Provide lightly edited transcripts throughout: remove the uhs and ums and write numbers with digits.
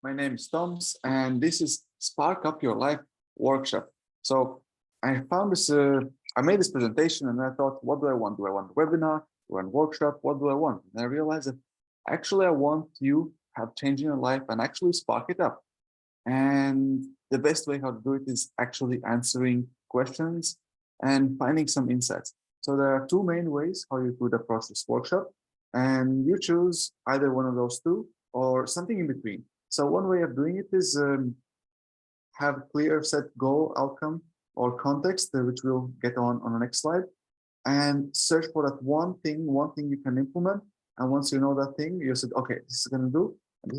My name is Toms, and this is Spark Up Your Life workshop. So I found this, I made this presentation and I thought, what do I want? Do I want a webinar? Do I want a workshop? What do I want? And I realized that actually I want you to have change in your life and actually spark it up. And the best way how to do it is actually answering questions and finding some insights. So there are two main ways how you could approach this workshop, and you choose either one of those two or something in between. So one way of doing it is have clear set goal, outcome, or context, which we'll get on the next slide, and search for that one thing you can implement. And once you know that thing, you said, okay, this is going to do, and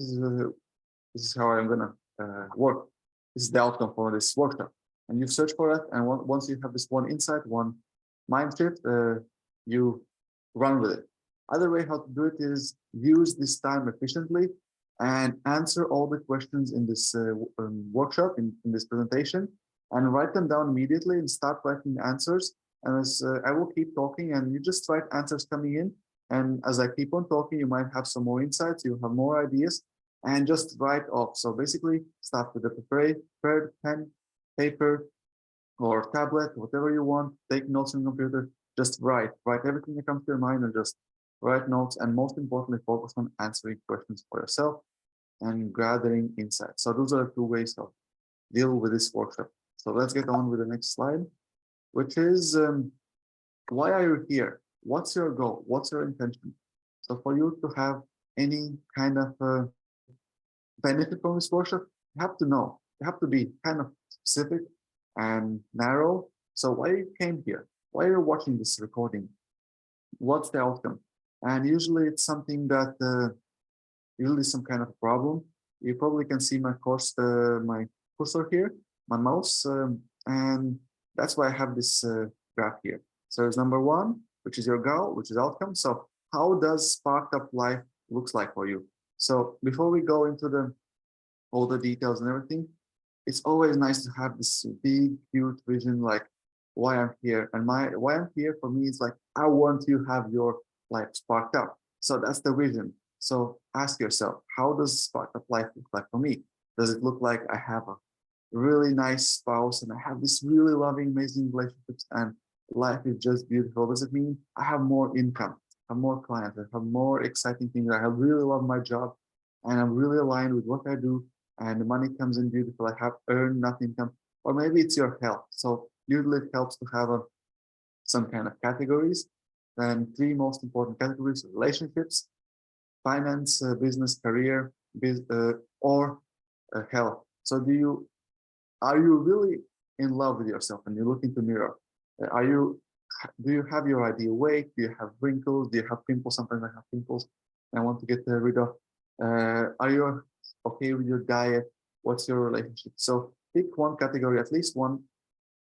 this is how I'm going to work. This is the outcome for this workshop. And you search for it, and once you have this one insight, one mind shift, you run with it. Other way how to do it is use this time efficiently and answer all the questions in this workshop, in this presentation, and write them down immediately and start writing answers. And as I will keep talking, and you just write answers coming in. And as I keep on talking, you might have some more insights, you have more ideas, and just write off. So basically, start with a prepared pen, paper, or tablet, whatever you want. Take notes on the computer. Just write everything that comes to your mind, and just write notes. And most importantly, focus on answering questions for yourself and gathering insights. So those are the two ways of deal with this workshop. So let's get on with the next slide, which is why are you here? What's your goal? What's your intention? So for you to have any kind of benefit from this workshop, you have to know. You have to be kind of specific and narrow. So why you came here? Why are you watching this recording? What's the outcome? And usually it's something that usually some kind of problem. You probably can see my my cursor here, my mouse, and that's why I have this graph here. So it's number one, which is your goal, which is outcome. So how does sparked up life looks like for you? So before we go into all the details and everything, it's always nice to have this big, huge vision, like why I'm here. And why I'm here for me is like, I want you to have your life sparked up. So that's the vision. So ask yourself, how does sparked up life look like for me? Does it look like I have a really nice spouse and I have this really loving, amazing relationships and life is just beautiful? Does it mean I have more income, I have more clients, I have more exciting things, I really love my job and I'm really aligned with what I do and the money comes in beautiful, I have earned enough income? Or maybe it's your health. So usually it helps to have some kind of categories. And three most important categories: relationships, finance, business, career, or health. So are you really in love with yourself and you look into the mirror? Do you have your ideal weight? Do you have wrinkles? Do you have pimples? Sometimes I have pimples and I want to get rid of. Are you okay with your diet? What's your relationship? So pick one category, at least one.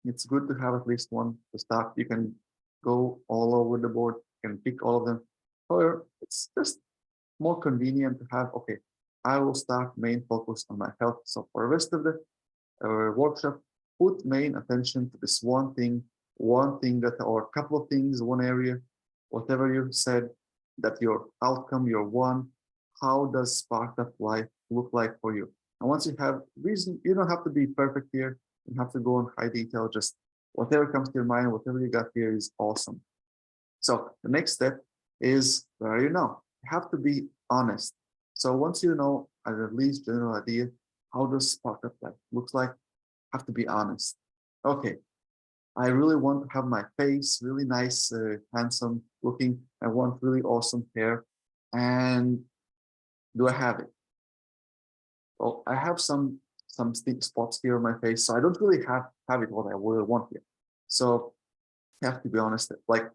It's good to have at least one to start. You can go all over the board, you can pick all of them. However, it's just more convenient to have, okay, I will start main focus on my health. So for the rest of the workshop, put main attention to this one thing that, or a couple of things, one area, whatever you said, that your outcome, your one, how does sparked up life look like for you? And once you have reason, you don't have to be perfect here. You have to go in high detail, just whatever comes to your mind, whatever you got here is awesome. So the next step is, where are you now? You have to be honest. So once you know at least general idea, how does sparked up life looks like, have to be honest. Okay, I really want to have my face really nice, handsome looking. I want really awesome hair. And do I have it? Well, I have some spots here on my face, so I don't really have it what I really want here. So I have to be honest. Like,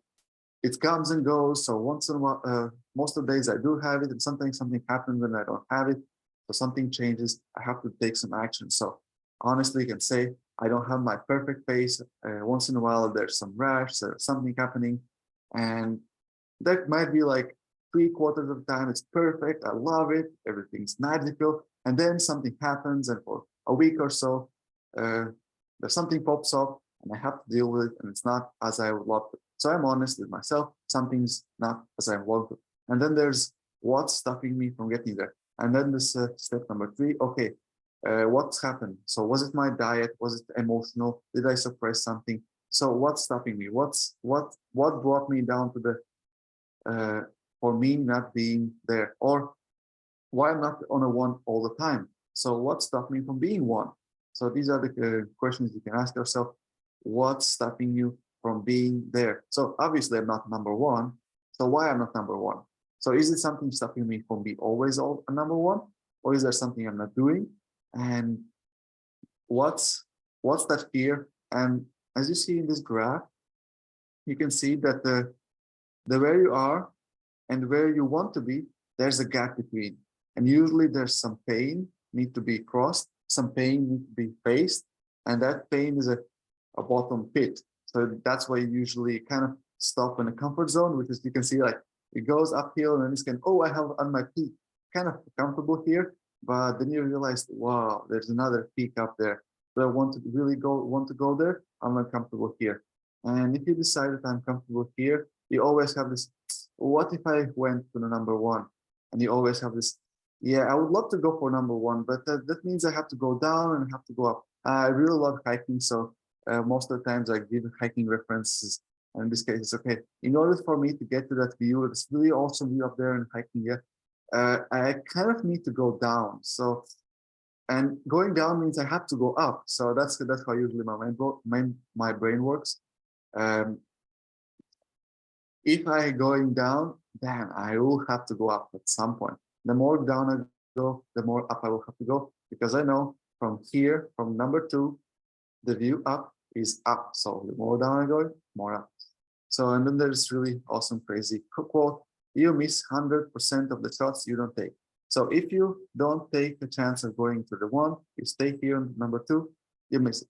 it comes and goes. So once in a while, most of the days I do have it, and sometimes something happens and I don't have it. So something changes. I have to take some action. So honestly, you can say I don't have my perfect face. Once in a while, there's some rash, there's something happening, and that might be like 3/4 of the time it's perfect. I love it. Everything's magical. And then something happens, and for a week or so, there's something pops up, and I have to deal with it, and it's not as I would love to. So I'm honest with myself. Something's not as I want to. And then there's what's stopping me from getting there. And then this step number 3, okay, what's happened? So was it my diet? Was it emotional? Did I suppress something? So what's stopping me? What brought me down to the for me not being there? Or why I'm not on a 1 all the time? So what stopped me from being 1? So these are the questions you can ask yourself. What's stopping you from being there? So obviously I'm not number 1. So why I'm not number 1? So is it something stopping me from being always a number 1? Or is there something I'm not doing? And what's that fear? And as you see in this graph, you can see that the where you are and where you want to be, there's a gap between. And usually there's some pain need to be crossed, some pain need to be faced, and that pain is a bottom pit. So that's why you usually kind of stop in a comfort zone, which is you can see like it goes uphill and then it's can, oh, I have on my peak, kind of comfortable here, but then you realize, wow, there's another peak up there. Do I want to really want to go there? I'm uncomfortable here. And if you decide that I'm comfortable here, you always have this, what if I went to the number 1? And you always have this, yeah, I would love to go for number 1, but that means I have to go down and I have to go up. I really love hiking, so most of the times I give hiking references. And in this case, it's okay. In order for me to get to that view, this really awesome view up there and hiking here, I kind of need to go down. So, and going down means I have to go up. So that's how usually my brain works. If I going down, then I will have to go up at some point. The more down I go, the more up I will have to go, because I know from here, from number 2, the view up is up. So the more down I go, more up. So, and then there's really awesome, crazy quote: you miss 100% of the shots you don't take. So if you don't take the chance of going to the 1, you stay here on number 2, you miss it.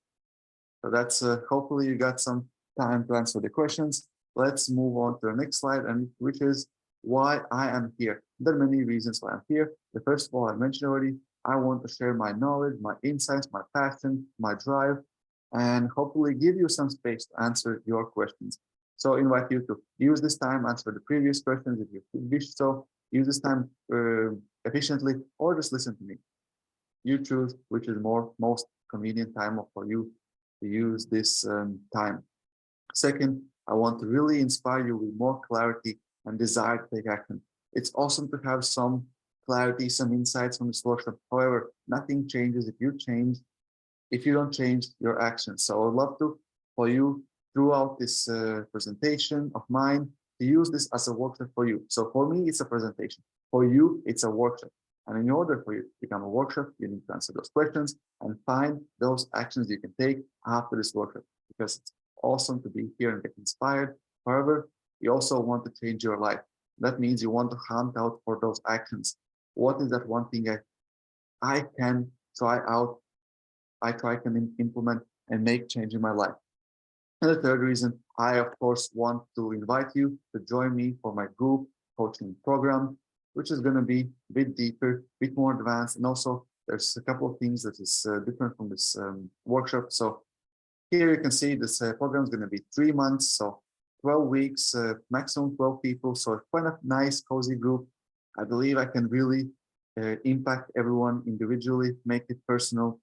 So that's hopefully you got some time to answer the questions. Let's move on to the next slide, and which is why I am here. There are many reasons why I'm here. The first of all, I mentioned already, I want to share my knowledge, my insights, my passion, my drive, and hopefully give you some space to answer your questions. So I invite you to use this time, answer the previous questions if you wish so, use this time efficiently, or just listen to me. You choose which is most convenient time for you to use this time. Second, I want to really inspire you with more clarity and desire to take action. It's awesome to have some clarity, some insights from this workshop. However, nothing changes if you don't change your actions. So I would love for you throughout this presentation of mine to use this as a workshop for you. So for me, it's a presentation. For you, it's a workshop. And in order for you to become a workshop, you need to answer those questions and find those actions you can take after this workshop, because it's awesome to be here and get inspired. However, you also want to change your life. That means you want to hunt out for those actions. What is that one thing I can try out, can implement and make change in my life? And the third reason, I of course want to invite you to join me for my group coaching program, which is going to be a bit deeper, a bit more advanced. And also there's a couple of things that is different from this workshop. So here you can see this program is going to be 3 months. So 12 weeks, maximum 12 people. So quite a nice, cozy group. I believe I can really impact everyone individually, make it personal.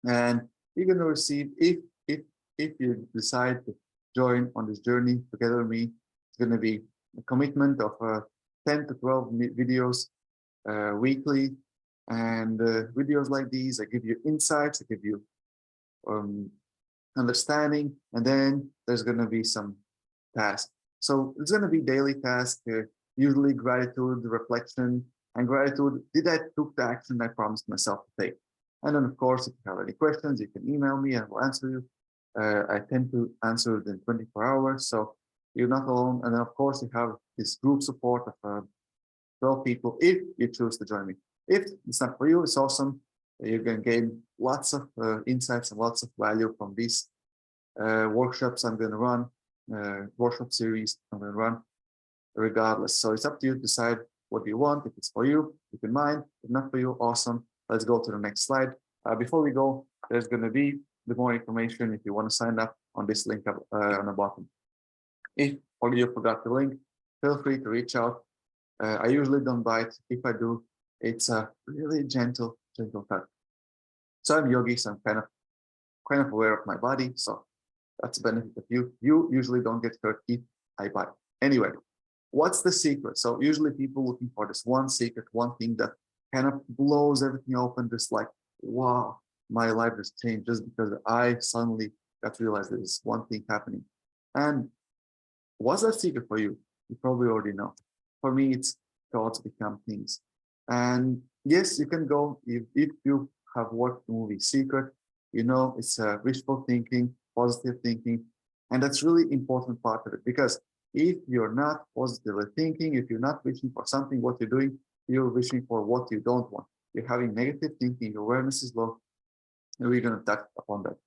And you're going to receive, if you decide to join on this journey together with me, it's going to be a commitment of 10 to 12 videos weekly. And videos like these, I give you insights, I give you understanding, and then there's going to be some tasks. So it's going to be daily tasks, usually gratitude, reflection, and gratitude. Did I took the action I promised myself to take? And then, of course, if you have any questions, you can email me and I will answer you. I tend to answer within 24 hours, so you're not alone. And then, of course, you have this group support of 12 people if you choose to join me. If it's not for you, it's awesome. You can gain lots of insights and lots of value from these workshops I'm going to run, workshop series I'm going to run regardless. So it's up to you to decide what you want. If it's for you, keep in mind. If not for you, awesome. Let's go to the next slide. Before we go, there's going to be the more information if you want to sign up on this link up, on the bottom. If you forgot the link, feel free to reach out. I usually don't bite. If I do, It's a really gentle, gentle touch. So I'm yogi, so I'm kind of aware of my body. So that's a benefit of you. You usually don't get hurt if I bite. Anyway, what's the secret? So usually people looking for this one secret, one thing that kind of blows everything open, just like, wow, my life has changed just because I suddenly got to realize there's one thing happening. And what's that secret for you? You probably already know. For me, it's thoughts become things. And yes, you can go, if you have watched the movie Secret, you know it's wishful thinking, positive thinking, and that's really important part of it, because if you're not positively thinking, if you're not wishing for something, what you're doing, you're wishing for what you don't want. You're having negative thinking, your awareness is low, and we're going to touch upon that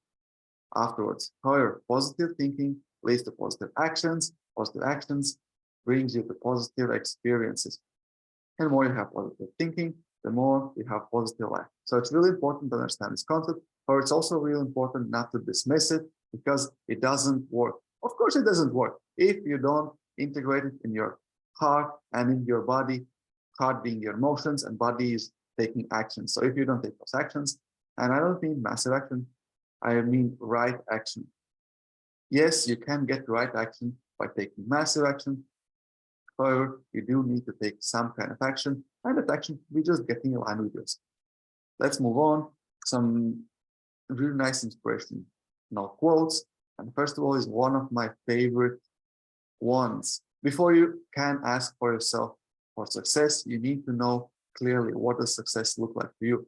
afterwards. However, positive thinking leads to positive actions. Positive actions brings you to positive experiences. And the more you have positive thinking, the more you have positive life. So it's really important to understand this concept, or it's also really important not to dismiss it because it doesn't work. Of course, it doesn't work if you don't integrate it in your heart and in your body, heart being your emotions and body is taking action. So if you don't take those actions, and I don't mean massive action, I mean right action. Yes, you can get right action by taking massive action. However, you do need to take some kind of action, and that action we just getting aligned with yours. Let's move on. Some really nice inspirational quotes. And first of all is one of my favorite ones. Before you can ask for yourself for success, you need to know clearly what does success look like for you.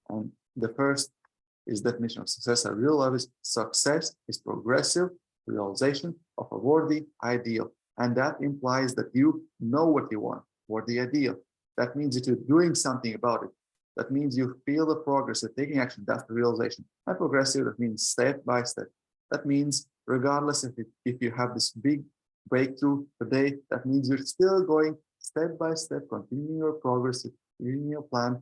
And the first is definition of success I really love is success is progressive realization of a worthy ideal. And that implies that you know what you want, what the ideal. That means that you're doing something about it. That means you feel the progress, you're taking action, that's the realization. And progressive, that means step by step. That means regardless if you have this big breakthrough today, that means you're still going step by step, continuing your progress, continuing your plan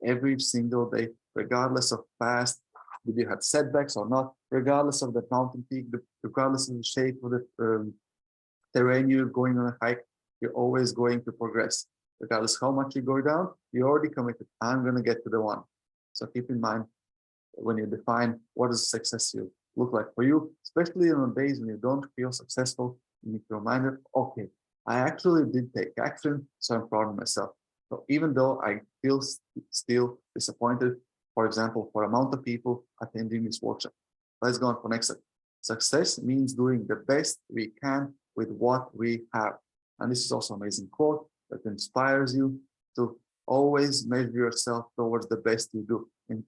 every single day, regardless of past, did you have setbacks or not, regardless of the mountain peak, regardless of the shape of the terrain you're going on a hike, you're always going to progress. Regardless how much you go down, you're already committed. I'm going to get to the one. So keep in mind when you define what does success look like for you, especially on days when you don't feel successful, you need to remind it, okay, I actually did take action, so I'm proud of myself. So even though I feel still disappointed, for example, for amount of people attending this workshop. Let's go on for next step. Success means doing the best we can with what we have. And this is also an amazing quote that inspires you to always measure yourself towards the best you do. And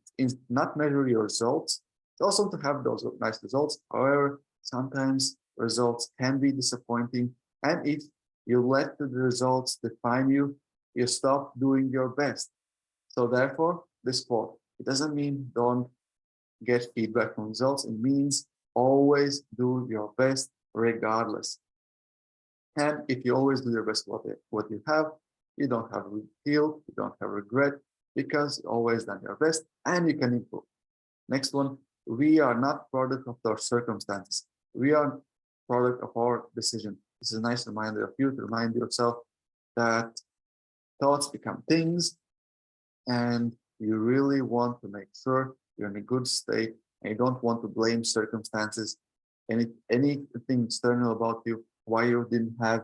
not measure your results, also to have those nice results. However, sometimes results can be disappointing. And if you let the results define you, you stop doing your best. So therefore, this quote, it doesn't mean don't get feedback from results. It means always do your best regardless. And if you always do your best what you have, you don't have guilt, you don't have regret, because you always done your best and you can improve. Next one, we are not product of our circumstances. We are product of our decision. This is a nice reminder of you to remind yourself that thoughts become things, and you really want to make sure you're in a good state and you don't want to blame circumstances, anything external about you, why you didn't have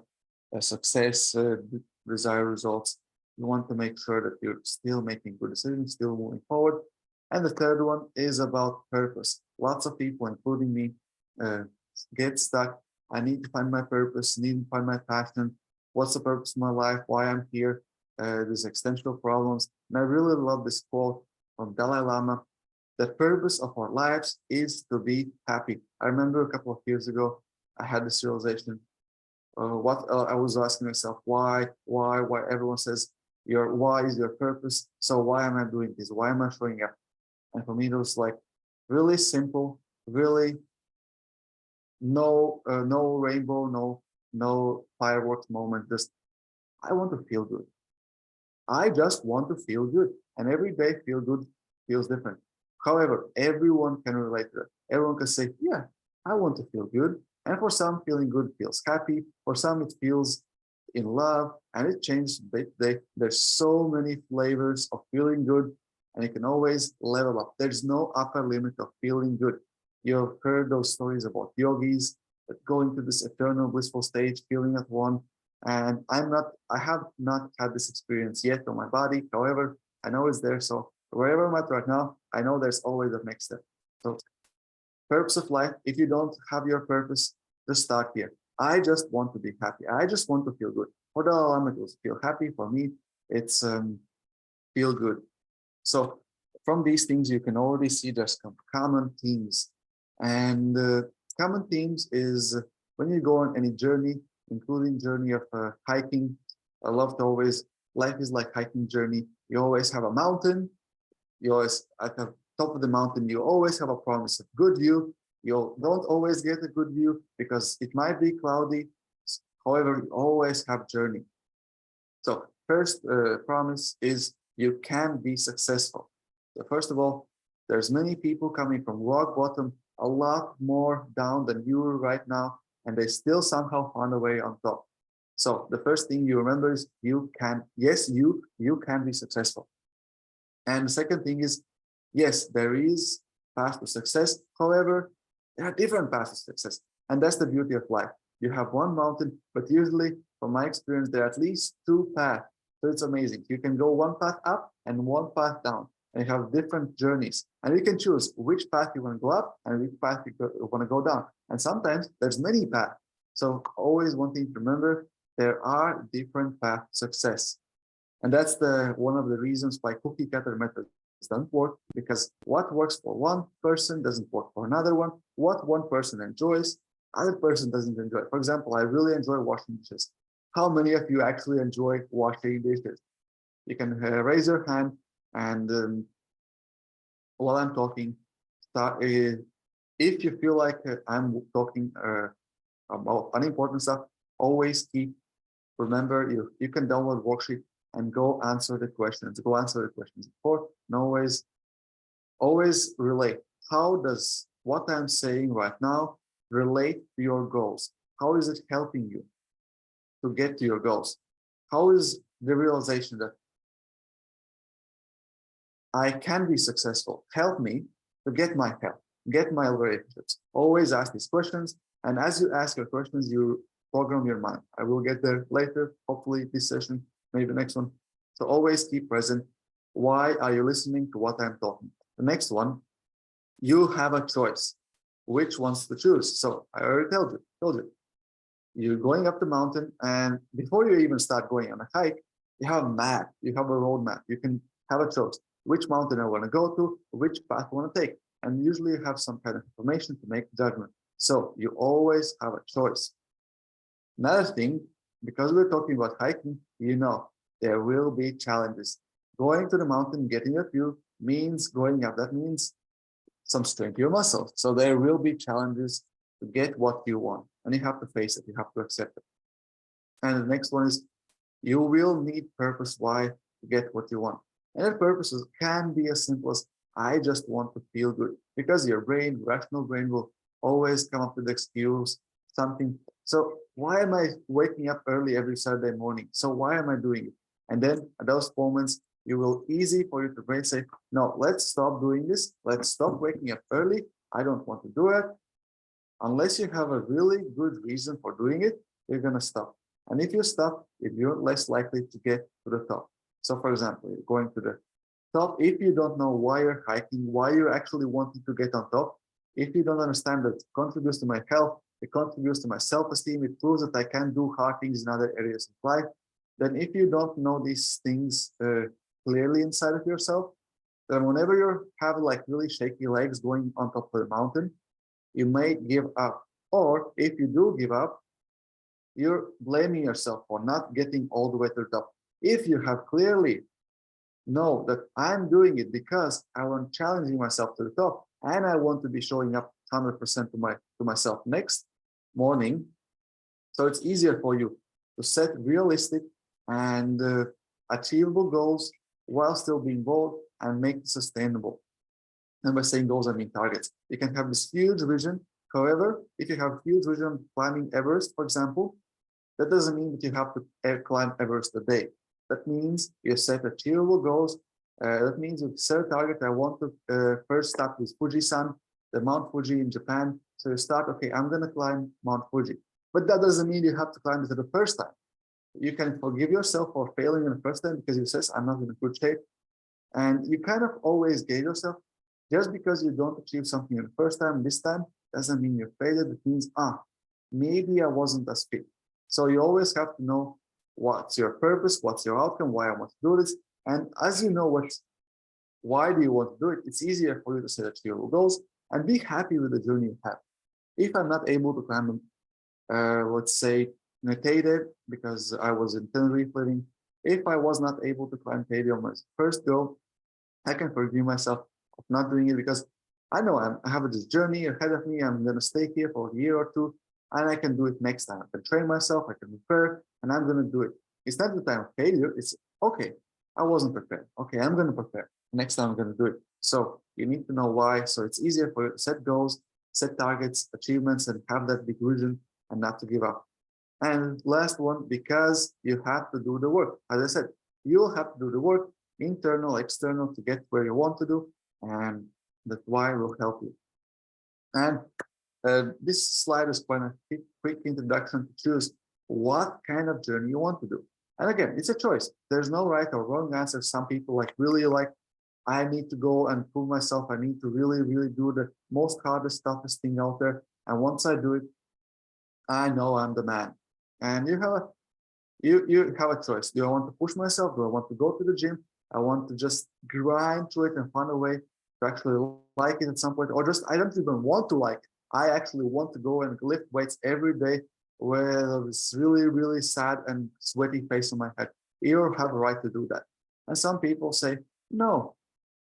a success, desired results. You want to make sure that you're still making good decisions, still moving forward. And the third one is about purpose. Lots of people, including me, get stuck. I need to find my purpose, need to find my passion. What's the purpose of my life? Why I'm here? These existential problems. And I really love this quote from Dalai Lama. The purpose of our lives is to be happy. I remember a couple of years ago, I had this realization. I was asking myself, why everyone says why is your purpose? So why am I doing this? Why am I showing up? And for me, it was like really simple, really no rainbow, no fireworks moment. Just I want to feel good. I just want to feel good, and every day feel good feels different. However, everyone can relate to it. Everyone can say, "Yeah, I want to feel good." And for some, feeling good feels happy. For some, it feels in love, and it changes day to day. There's so many flavors of feeling good, and you can always level up. There's no upper limit of feeling good. You've heard those stories about yogis that go into this eternal blissful stage, feeling at one. And I have not had this experience yet on my body. However, I know it's there. So wherever I'm at right now, I know there's always a next step. So purpose of life, if you don't have your purpose, just start here. I just want to be happy. I just want to feel good. For the Dalai it was feel happy. For me, it's feel good. So from these things, you can already see there's some common themes. And common themes is when you go on any journey, including journey of hiking. I love to always, life is like hiking journey. You always have a mountain. You always, at the top of the mountain, you always have a promise of good view. You don't always get a good view because it might be cloudy. However, you always have journey. So first promise is you can be successful. So first of all, there's many people coming from rock bottom, a lot more down than you are right now, and they still somehow found a way on top. So the first thing you remember is you can, yes, you can be successful. And the second thing is, yes, there is path to success. However, there are different paths to success. And that's the beauty of life. You have one mountain, but usually, from my experience, there are at least two paths. So it's amazing. You can go one path up and one path down. And you have different journeys. And you can choose which path you want to go up and which path you want to go down. And sometimes there's many paths. So always one thing to remember, there are different paths to success. And that's one of the reasons why cookie cutter methods don't work, because what works for one person doesn't work for another one. What one person enjoys, other person doesn't enjoy. For example, I really enjoy washing dishes. How many of you actually enjoy washing dishes? You can raise your hand, and while I'm talking, if you feel like I'm talking about unimportant stuff, always remember, you can download worksheet and go answer the questions. Before, and always relate. How does what I'm saying right now relate to your goals? How is it helping you to get to your goals? How is the realization that I can be successful help me to get my health, get my relationships? Always ask these questions. And as you ask your questions, you program your mind. I will get there later, hopefully this session, maybe the next one. So always keep present. Why are you listening to what I'm talking? The next one, you have a choice. Which ones to choose? So I already told you. You're going up the mountain, and before you even start going on a hike, you have a map, you have a road map. You can have a choice. Which mountain I want to go to, which path I want to take. And usually you have some kind of information to make judgment. So you always have a choice. Another thing, because we're talking about hiking, there will be challenges. Going to the mountain, getting a view means going up. That means some strength to your muscles. So there will be challenges to get what you want. And you have to face it. You have to accept it. And the next one is you will need purpose why to get what you want. And that purposes can be as simple as I just want to feel good. Because your brain, rational brain, will always come up with the excuse, something. So why am I waking up early every Saturday morning? So why am I doing it? And then at those moments, it will easy for you to brain say, no, let's stop doing this. Let's stop waking up early. I don't want to do it. Unless you have a really good reason for doing it, you're going to stop. And if you stop, you're less likely to get to the top. So for example, you're going to the top. If you don't know why you're hiking, why you're actually wanting to get on top, if you don't understand that it contributes to my health, it contributes to my self-esteem, it proves that I can do hard things in other areas of life, then if you don't know these things clearly inside of yourself, then whenever you have like really shaky legs going on top of the mountain, you may give up. Or if you do give up, you're blaming yourself for not getting all the way to the top. If you have clearly know that I'm doing it because I want challenging myself to the top and I want to be showing up 100% to myself next morning, so it's easier for you to set realistic and achievable goals while still being bold and make it sustainable. And by saying goals, I mean targets. You can have this huge vision. However, if you have huge vision climbing Everest, for example, That doesn't mean that you have to climb Everest a day. That means you set achievable goals. That means you set a target. I want to first start with Fuji-san, the Mount Fuji in Japan. So you start, okay, I'm going to climb Mount Fuji. But that doesn't mean you have to climb it the first time. You can forgive yourself for failing in the first time because you says, I'm not in a good shape. And you kind of always gauge yourself. Just because you don't achieve something in the first time, this time, doesn't mean you're failed. It means, maybe I wasn't as fit. So you always have to know what's your purpose, what's your outcome, why I want to do this. And as you know why do you want to do it, it's easier for you to set achievable goals and be happy with the journey you have. If I'm not able to climb, let's say, Teide, because I was in Tenerife living, if I was not able to climb Teide on my first go, I can forgive myself of not doing it because I know I have this journey ahead of me. I'm going to stay here for a year or two, and I can do it next time. I can train myself, I can prepare, and I'm going to do it. It's not the time of failure. It's okay, I wasn't prepared. Okay, I'm going to prepare. Next time I'm going to do it. So you need to know why. So it's easier for you to set goals, set targets, achievements, and have that big vision and not to give up. And last one, because you have to do the work. As I said, you'll have to do the work, internal, external, to get where you want to do, and that why will help you. And this slide is quite a quick introduction to choose what kind of journey you want to do. And again, it's a choice. There's no right or wrong answer. Some people really like, I need to go and prove myself. I need to really, really do the most hardest, toughest thing out there. And once I do it, I know I'm the man. And you have a choice. Do I want to push myself? Do I want to go to the gym? I want to just grind through it and find a way to actually like it at some point, or just I don't even want to like it. I actually want to go and lift weights every day with this really, really sad and sweaty face on my head. You have a right to do that. And some people say, no,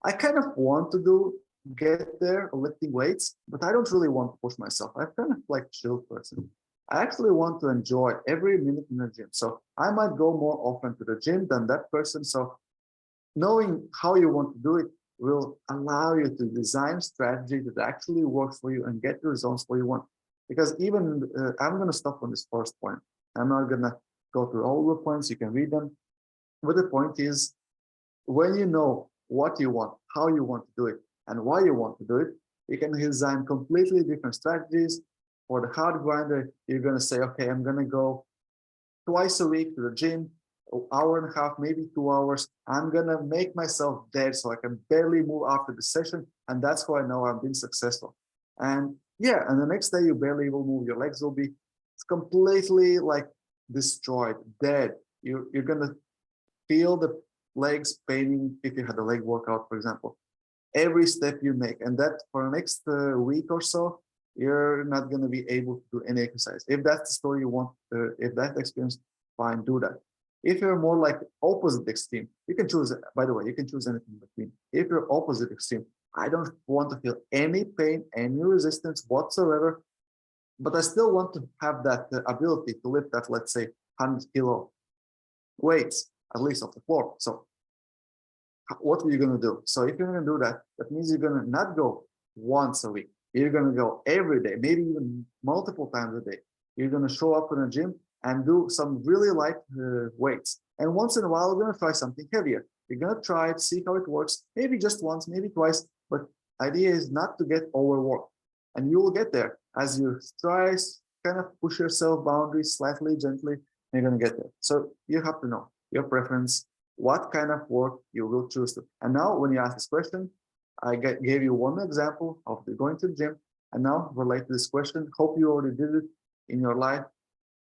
I kind of want to get there lifting weights, but I don't really want to push myself. I'm kind of like chill person. I actually want to enjoy every minute in the gym. So I might go more often to the gym than that person. So knowing how you want to do it will allow you to design strategy that actually works for you and get the results where you want. Because even, I'm going to stop on this first point. I'm not going to go through all the points. You can read them. But the point is, when you know what you want, how you want to do it, and why you want to do it, you can design completely different strategies. For the hard grinder, you're going to say, okay, I'm going to go twice a week to the gym, an hour and a half, maybe 2 hours. I'm going to make myself dead so I can barely move after the session. And that's how I know I've been successful. And yeah, and the next day you barely will move. Your legs will be completely like destroyed, dead. You're going to feel the legs paining if you had a leg workout, for example, every step you make. And that for the next week or so, you're not going to be able to do any exercise. If that's the story you want, if that experience, fine, do that. If you're more like opposite extreme, you can choose, by the way, you can choose anything between. If you're opposite extreme, I don't want to feel any pain, any resistance whatsoever, but I still want to have that ability to lift that, let's say, 100-kilo weights, at least off the floor. So what are you going to do? So if you're going to do that, that means you're going to not go once a week. You're going to go every day, maybe even multiple times a day. You're going to show up in a gym and do some really light weights. And once in a while, you're going to try something heavier. You're going to try it, see how it works, maybe just once, maybe twice. But the idea is not to get overworked. And you will get there as you try, kind of push yourself boundaries slightly, gently, and you're going to get there. So you have to know your preference, what kind of work you will choose to. And now when you ask this question, I gave you one example of going to the gym, and now relate to this question. Hope you already did it in your life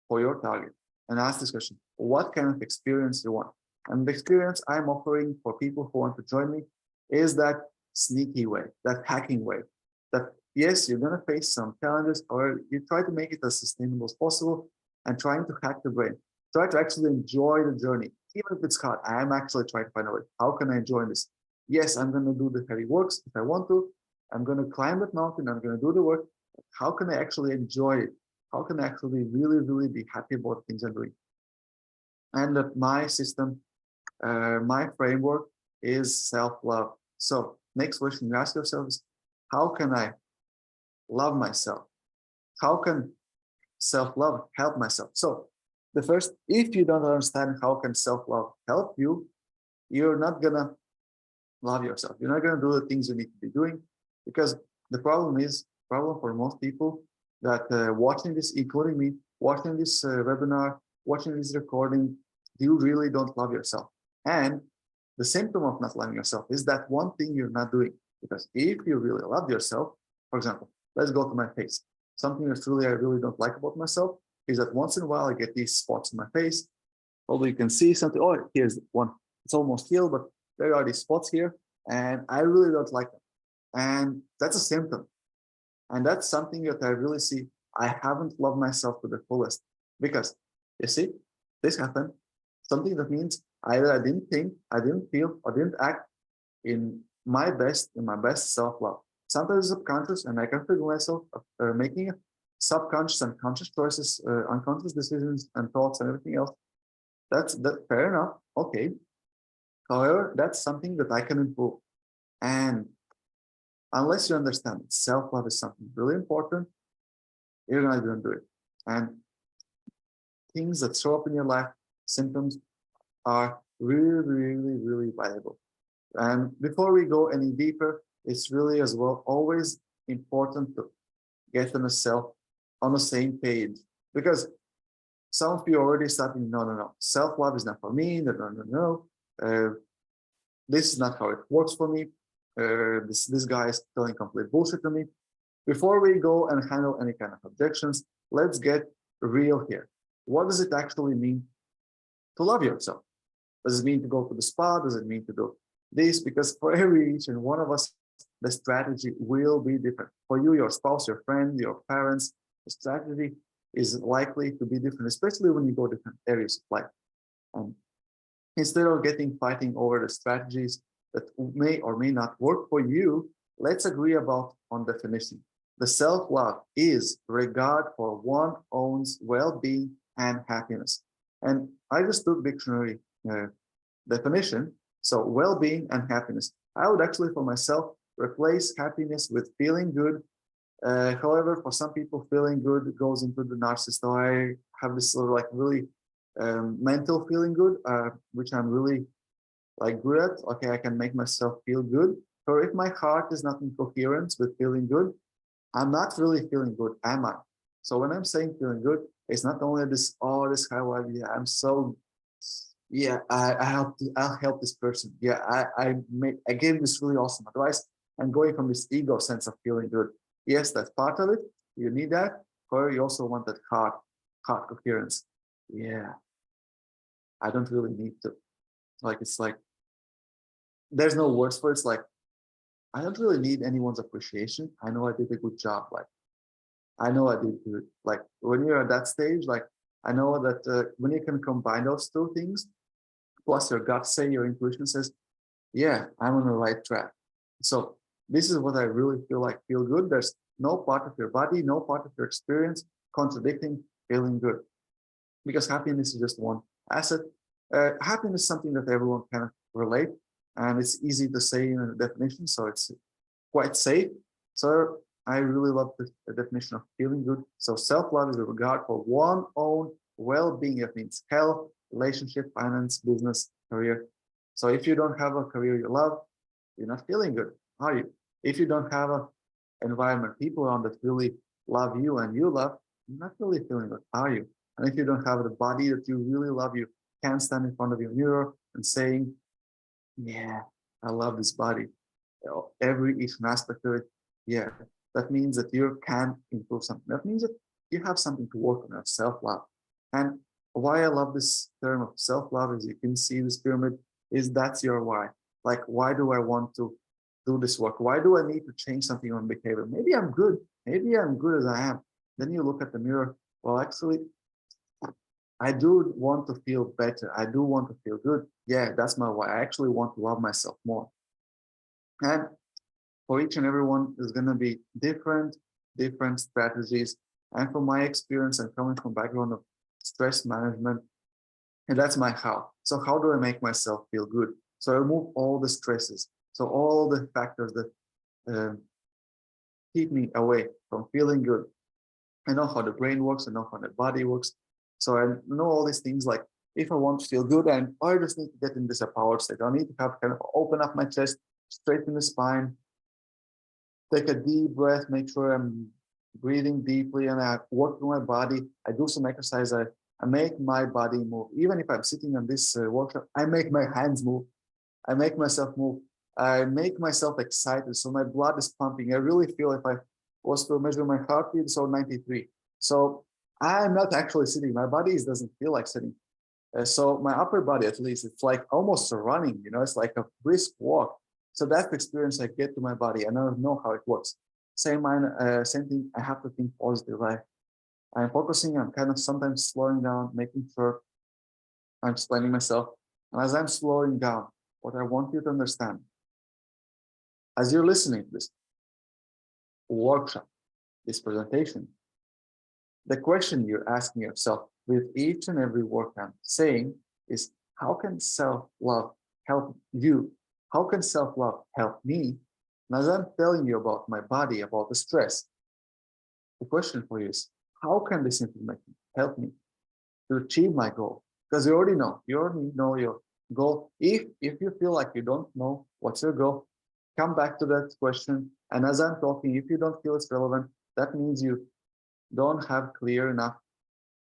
for your target. And ask this question, what kind of experience you want? And the experience I'm offering for people who want to join me is that sneaky way, that hacking way, that yes, you're going to face some challenges, or you try to make it as sustainable as possible and trying to hack the brain. Try to actually enjoy the journey. Even if it's hard, I'm actually trying to find a way. How can I enjoy this? Yes, I'm going to do the heavy works if I want to. I'm going to climb that mountain. I'm going to do the work. How can I actually enjoy it? How can I actually really, really be happy about things I'm doing? And my system, my framework is self-love. So next question you ask yourself is, how can I love myself? How can self-love help myself? So the first, if you don't understand how can self-love help you, you're not gonna love yourself. You're not gonna do the things you need to be doing, because the problem for most people that watching this, including me, watching this webinar, watching this recording, you really don't love yourself. And the symptom of not loving yourself is that one thing you're not doing. Because if you really love yourself, for example, let's go to my face. Something that I really don't like about myself is that once in a while I get these spots in my face. Probably you can see something. Oh, here's one. It's almost healed, but there are these spots here, and I really don't like them. And that's a symptom. And that's something that I really see. I haven't loved myself to the fullest, because you see, this happened. Something that means either I didn't think, I didn't feel, or didn't act in my best self-love. Sometimes it's subconscious, and I can feel myself making subconscious and conscious choices, unconscious decisions and thoughts and everything else. That's fair enough. Okay. However, that's something that I can improve. And unless you understand that self-love is something really important, you're not going to do it. And things that show up in your life, symptoms, are really valuable. And before we go any deeper, it's really as well always important to get on the same page, because some of you already starting, no, self-love is not for me, no. This is not how it works for me. This guy is telling complete bullshit to me. Before we go and handle any kind of objections, let's get real here. What does it actually mean to love yourself? Does it mean to go to the spa? Does it mean to do this? Because for each and one of us, the strategy will be different. For you, your spouse, your friend, your parents, the strategy is likely to be different, especially when you go different areas of life. Instead of fighting over the strategies that may or may not work for you, let's agree on definition. The self-love is regard for one's own well-being and happiness. And I just took dictionary definition. So well-being and happiness. I would actually, for myself, replace happiness with feeling good. However, for some people, feeling good goes into the narcissist. So I have this sort of like really mental feeling good, which I'm really like good at. Okay, I can make myself feel good. So if my heart is not in coherence with feeling good, I'm not really feeling good, am I? So when I'm saying feeling good, it's not only this, oh, this high level, yeah, I'm so, yeah, I'll help this person. Yeah, I gave this really awesome advice. I'm going from this ego sense of feeling good. Yes, that's part of it. You need that. However, you also want that heart coherence. Yeah, I don't really need to. Like, it's like, there's no words for it. It's like, I don't really need anyone's appreciation. I know I did a good job. Like, I know I did good. Like, when you're at that stage, like, I know that when you can combine those two things, plus your gut say, your intuition says, yeah, I'm on the right track. So this is what I really feel good. There's no part of your body, no part of your experience contradicting feeling good, because happiness is just one asset. Happiness is something that everyone can relate, and it's easy to say in a definition, so it's quite safe. So I really love the definition of feeling good. So self-love is a regard for one's own well-being. That means health, relationship, finance, business, career. So if you don't have a career you love, you're not feeling good, are you? If you don't have an environment, people around that really love you and you love, you're not really feeling good, are you? And if you don't have the body that you really love, you can't stand in front of your mirror and saying, yeah, I love this body. Each aspect of it, yeah, that means that you can improve something. That means that you have something to work on, self-love. And why I love this term of self-love, as you can see this pyramid, is that's your why. Like, why do I want to do this work? Why do I need to change something on behavior? Maybe I'm good. Maybe I'm good as I am. Then you look at the mirror. Well, actually, I do want to feel better. I do want to feel good. Yeah, that's my why. I actually want to love myself more. And for each and every one, there's going to be different strategies. And from my experience, and coming from background of stress management, and that's my how. So how do I make myself feel good? So I remove all the stresses. So all the factors that keep me away from feeling good. I know how the brain works. I know how the body works. So I know all these things like if I want to feel good, and I just need to get in this empowered state. I need to have kind of open up my chest, straighten the spine, take a deep breath, make sure I'm breathing deeply, and I work through my body. I do some exercise. I make my body move. Even if I'm sitting on this workshop, I make my hands move. I make myself move. I make myself excited. So my blood is pumping. I really feel if I was to measure my heartbeat, so 93. So I'm not actually sitting. My body doesn't feel like sitting. So my upper body, at least, it's like almost running, it's like a brisk walk. So that's the experience I get to my body. And I don't know how it works. Same thing, I have to think positive. I'm focusing, I'm kind of sometimes slowing down, making sure I'm explaining myself. And as I'm slowing down, what I want you to understand, as you're listening to this workshop, this presentation, the question you're asking yourself with each and every work I'm saying is, how can self-love help you? How can self-love help me? And as I'm telling you about my body, about the stress, the question for you is, how can this information help me to achieve my goal? Because you already know your goal. If you feel like you don't know what's your goal, come back to that question. And as I'm talking, if you don't feel it's relevant, that means you don't have clear enough,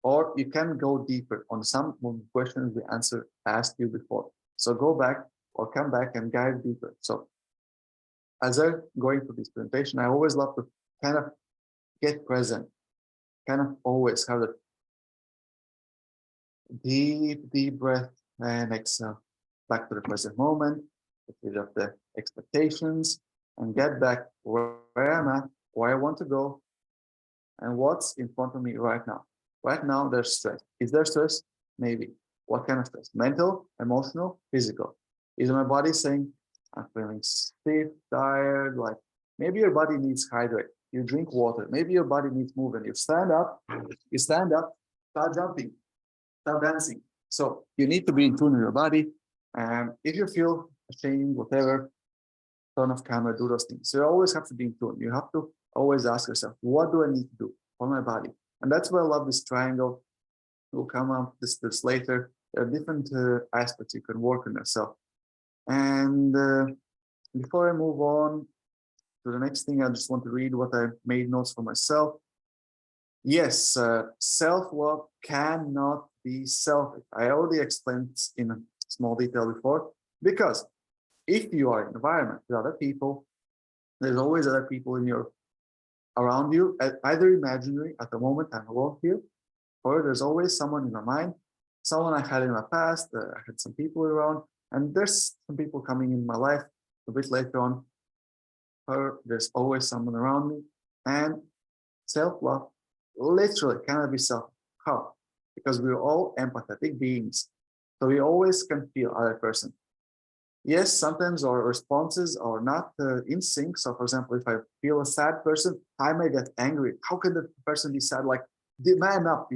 or you can go deeper on some of the questions the answer asked you before. So go back or come back and dive deeper. So as I'm going through this presentation, I always love to kind of get present, kind of always have a deep breath and exhale back to the present moment, get rid of the expectations and get back where I'm at, where I want to go, and what's in front of me right now. Right now, there's stress. Is there stress? Maybe. What kind of stress? Mental, emotional, physical. Is my body saying, I'm feeling stiff, tired, like maybe your body needs hydrate. You drink water. Maybe your body needs movement. You stand up, start jumping, start dancing. So you need to be in tune with your body. And if you feel ashamed, whatever, turn off camera, do those things. So you always have to be in tune. You have to always ask yourself, what do I need to do for my body? And that's why I love this triangle. We'll come up this later. There are different aspects you can work on yourself. And before I move on to the next thing, I just want to read what I made notes for myself. Yes, self-love cannot be selfish. I already explained in small detail before, because if you are in an environment with other people, there's always other people around you, either imaginary at the moment I'm alone here, or there's always someone in my mind, someone I had in my past, I had some people around, and there's some people coming in my life a bit later on, or there's always someone around me. And self-love literally cannot be self. How? Because we're all empathetic beings. So we always can feel other person. Yes, sometimes our responses are not in sync. So for example, if I feel a sad person, I may get angry. How can the person be sad? Like, man up,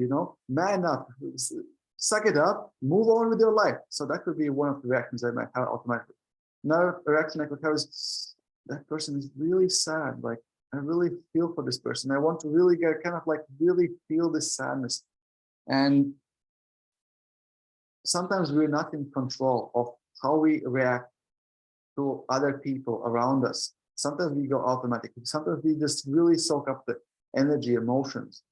man up, suck it up, move on with your life. So that could be one of the reactions I might have automatically. Another reaction I could have is, that person is really sad. Like, I really feel for this person. I want to really get kind of like really feel this sadness. And sometimes we're not in control of how we react to other people around us. Sometimes we go automatically. Sometimes we just really soak up the energy, emotions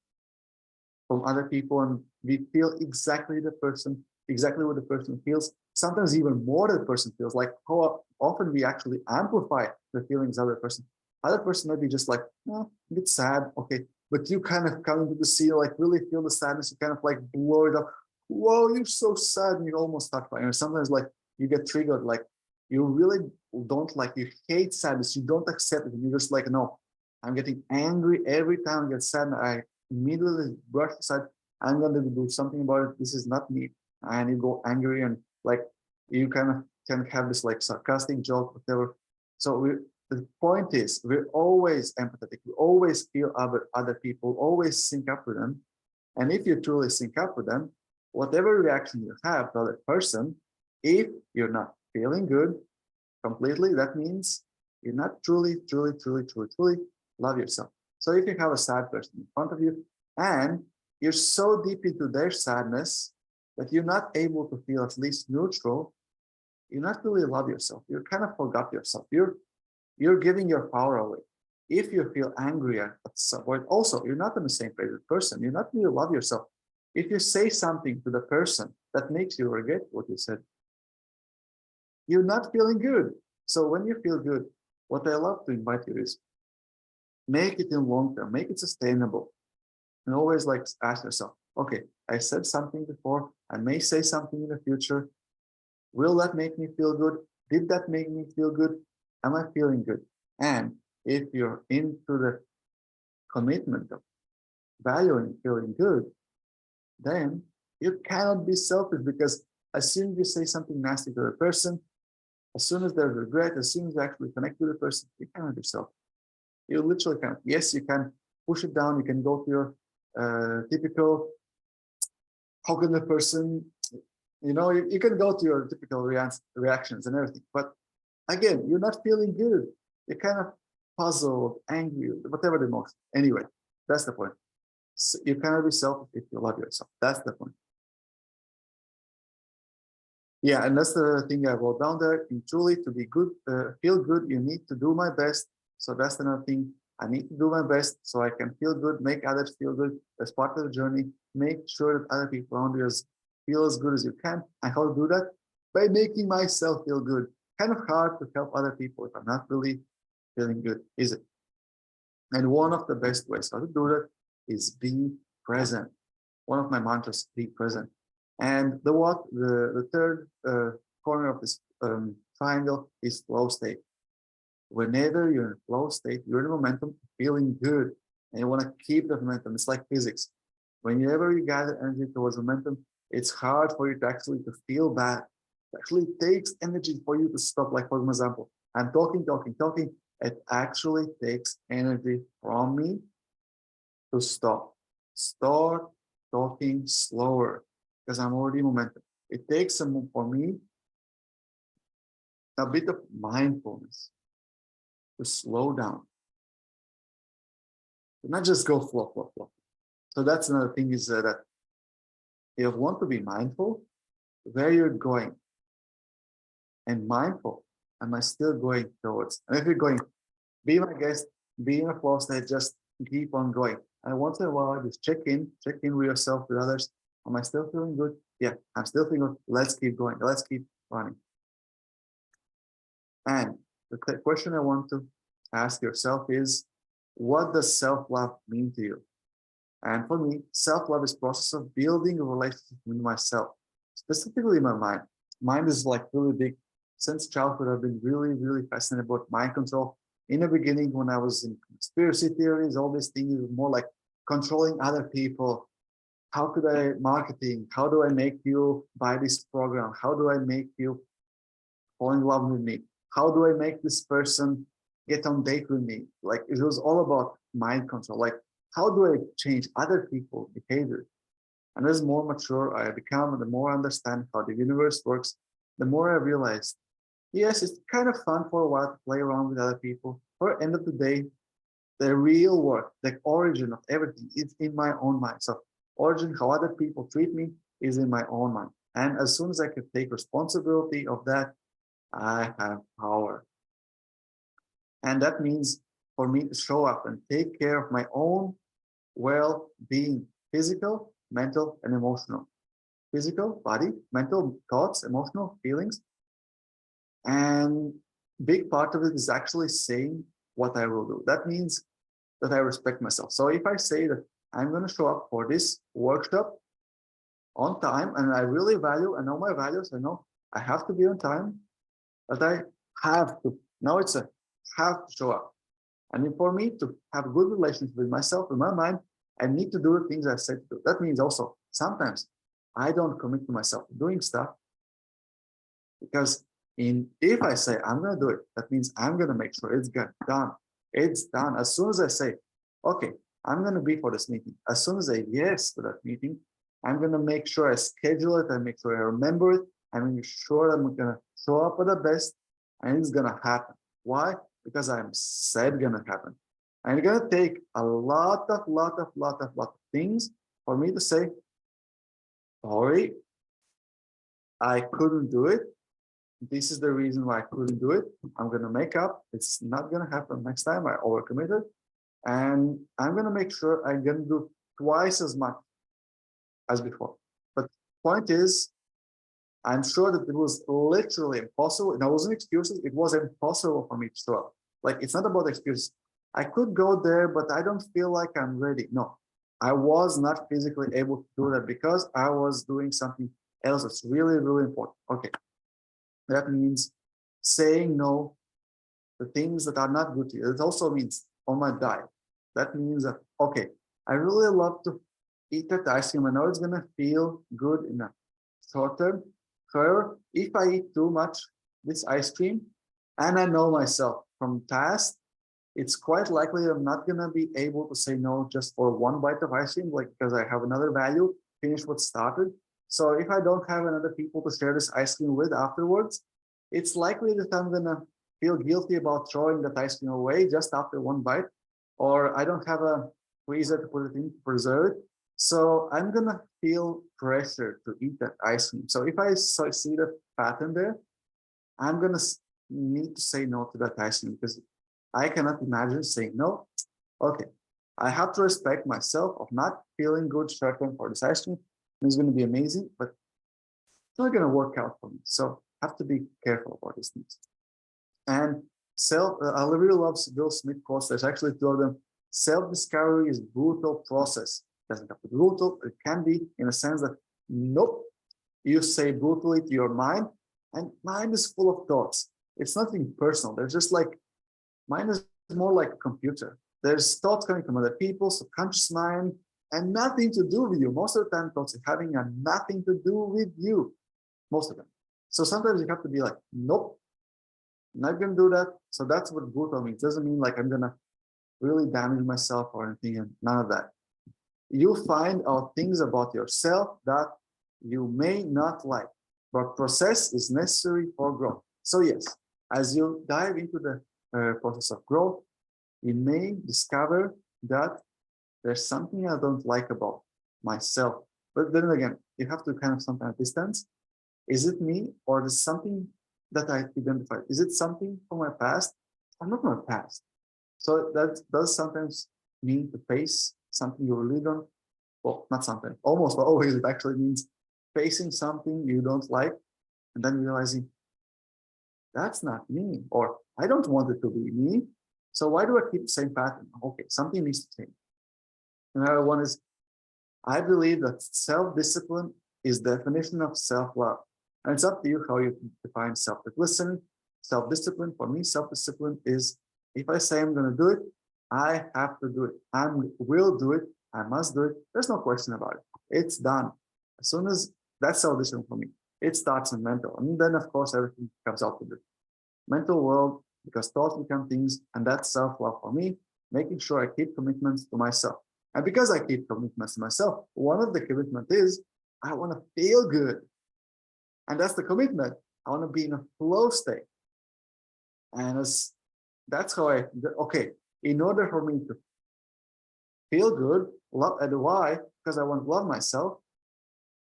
from other people, and we feel exactly what the person feels. Sometimes even more than the person feels. Like how often we actually amplify the feelings of the other person. Other person might be just like, a bit sad, okay. But you kind of come into the scene, like really feel the sadness. You kind of like blow it up. Whoa, you're so sad, and you almost start crying. Or sometimes like you get triggered, like you really don't like, you hate sadness, you don't accept it, and you're just like, no, I'm getting angry every time I get sad, and I immediately brush aside, I'm going to do something about it, this is not me, and you go angry, and like you kind of can have this like sarcastic joke, whatever. So the point is, we're always empathetic, we always feel other people, always sync up with them. And if you truly sync up with them, whatever reaction you have to other person, if you're not feeling good completely, that means you're not truly love yourself. So if you have a sad person in front of you and you're so deep into their sadness that you're not able to feel at least neutral. You're not really love yourself. You kind of forgot yourself. You're giving your power away. If you feel angry at some point, also you're not on the same page with the person. You're not really love yourself. If you say something to the person that makes you regret what you said, you're not feeling good. So when you feel good, what I love to invite you is make it in long term, make it sustainable. And always like ask yourself, okay, I said something before, I may say something in the future. Will that make me feel good? Did that make me feel good? Am I feeling good? And if you're into the commitment of valuing feeling good, then you cannot be selfish, because as soon as you say something nasty to the person, as soon as there's regret, as soon as you actually connect with the person, you cannot be selfish. You literally can. Yes, you can push it down. You can go to your typical, how can the person, you can go to your typical reactions and everything. But again, you're not feeling good. You're kind of puzzled, angry, whatever the emotion. Anyway, that's the point. So you cannot be selfish if you love yourself. That's the point. Yeah, and that's the thing I wrote down there. And truly, to be good, feel good, you need to do my best. So that's another thing. I need to do my best so I can feel good, make others feel good. As part of the journey, make sure that other people around you feel as good as you can. And how to do that? By making myself feel good. Kind of hard to help other people if I'm not really feeling good, is it? And one of the best ways how to do that is be present. One of my mantras, be present. And the third corner of this triangle is flow state. Whenever you're in flow state, you're in momentum, feeling good, and you want to keep the momentum. It's like physics. Whenever you gather energy towards momentum, it's hard for you to actually to feel bad. It actually takes energy for you to stop. Like for example, I'm talking. It actually takes energy from me to stop. Start talking slower because I'm already momentum. It takes some for me a bit of mindfulness to slow down, to not just go flow, flow, flow. So that's another thing is that you want to be mindful where you're going and mindful. Am I still going towards? And if you're going, be my guest, be in a flow state, just keep on going. And once in a while, just check in with yourself, with others. Am I still feeling good? Yeah, I'm still feeling good. Let's keep going. Let's keep running. And the question I want to ask yourself is, what does self-love mean to you? And for me, self-love is the process of building a relationship with myself, specifically my mind. Mind is like really big. Since childhood, I've been really, really fascinated about mind control. In the beginning, when I was in conspiracy theories, all these things were more like controlling other people. How could I marketing? How do I make you buy this program? How do I make you fall in love with me? How do I make this person get on date with me? Like it was all about mind control. Like how do I change other people's behavior? And as more mature I become, the more I understand how the universe works, the more I realized, yes, it's kind of fun for a while to play around with other people. For the end of the day, the real work, the origin of everything is in my own mind. So origin, how other people treat me is in my own mind. And as soon as I can take responsibility of that, I have power. And that means for me to show up and take care of my own well-being, physical, mental, and emotional. Physical, body, mental, thoughts, emotional, feelings. And big part of it is actually saying what I will do. That means that I respect myself. So if I say that I'm going to show up for this workshop on time, and I really value, I know my values, I know I have to be on time, but I have to. Now it's a have to show up. And for me to have a good relationship with myself, with my mind, I need to do the things I said to do. That means also sometimes I don't commit to myself doing stuff because if I say I'm going to do it, that means I'm going to make sure it's done. It's done. As soon as I say, okay, I'm going to be for this meeting. As soon as I say yes to that meeting, I'm going to make sure I schedule it. I make sure I remember it. I'm make sure I'm going to show up at the best, and it's going to happen. Why? Because I'm said going to happen. And it's going to take a lot of things for me to say, sorry, I couldn't do it. This is the reason why I couldn't do it. I'm going to make up. It's not going to happen next time. I overcommitted. And I'm going to make sure I'm going to do twice as much as before. But point is, I'm sure that it was literally impossible. And I wasn't excuses. It was impossible for me to show up. Like, it's not about excuses. I could go there, but I don't feel like I'm ready. No, I was not physically able to do that because I was doing something else that's really, really important. Okay. That means saying no to things that are not good to you. It also means on my diet. That means that, okay, I really love to eat that ice cream. I know it's going to feel good in a short term. However, if I eat too much this ice cream, and I know myself from past, it's quite likely I'm not going to be able to say no just for one bite of ice cream, like because I have another value, finish what started. So if I don't have another people to share this ice cream with afterwards, it's likely that I'm going to feel guilty about throwing that ice cream away just after one bite, or I don't have a freezer to put it in to preserve it. So I'm going to feel pressure to eat that ice cream. So if I see the pattern there, I'm going to need to say no to that ice cream because I cannot imagine saying no. Okay, I have to respect myself of not feeling good short term for this ice cream. It's going to be amazing, but it's not going to work out for me. So I have to be careful about these things. And I really love Will Smith quotes. There's actually two of them. Self-discovery is a brutal process. It doesn't have to be brutal. It can be in a sense that, nope, you say brutally to your mind, and mind is full of thoughts. It's nothing personal. There's just like, mind is more like a computer. There's thoughts coming from other people, subconscious mind, and nothing to do with you. Most of the time, thoughts are having nothing to do with you. Most of them. So sometimes you have to be like, nope, not going to do that. So that's what brutal means. It doesn't mean like I'm going to really damage myself or anything, and none of that. You'll find out things about yourself that you may not like, but process is necessary for growth. So yes, as you dive into the process of growth, you may discover that there's something I don't like about myself. But then again, you have to kind of sometimes distance. Is it me, or is it something that I identified? Is it something from my past? I'm not my past. So that does sometimes mean to face something you really don't, well, not sometimes, almost always it actually means facing something you don't like and then realizing that's not me, or I don't want it to be me. So why do I keep the same pattern? Okay, something needs to change. Another one is, I believe that self-discipline is the definition of self-love. And it's up to you how you define self-discipline. Self-discipline, for me, self-discipline is, if I say I'm going to do it, I have to do it. I will do it. I must do it. There's no question about it. It's done. As soon as that's self-discipline for me, it starts in mental. And then, of course, everything comes out to the mental world, because thoughts become things, and that's self-love for me, making sure I keep commitments to myself. And because I keep commitments to myself, one of the commitment is I want to feel good. And that's the commitment. I want to be in a flow state. And that's how okay, in order for me to feel good, love, and why? Because I want to love myself,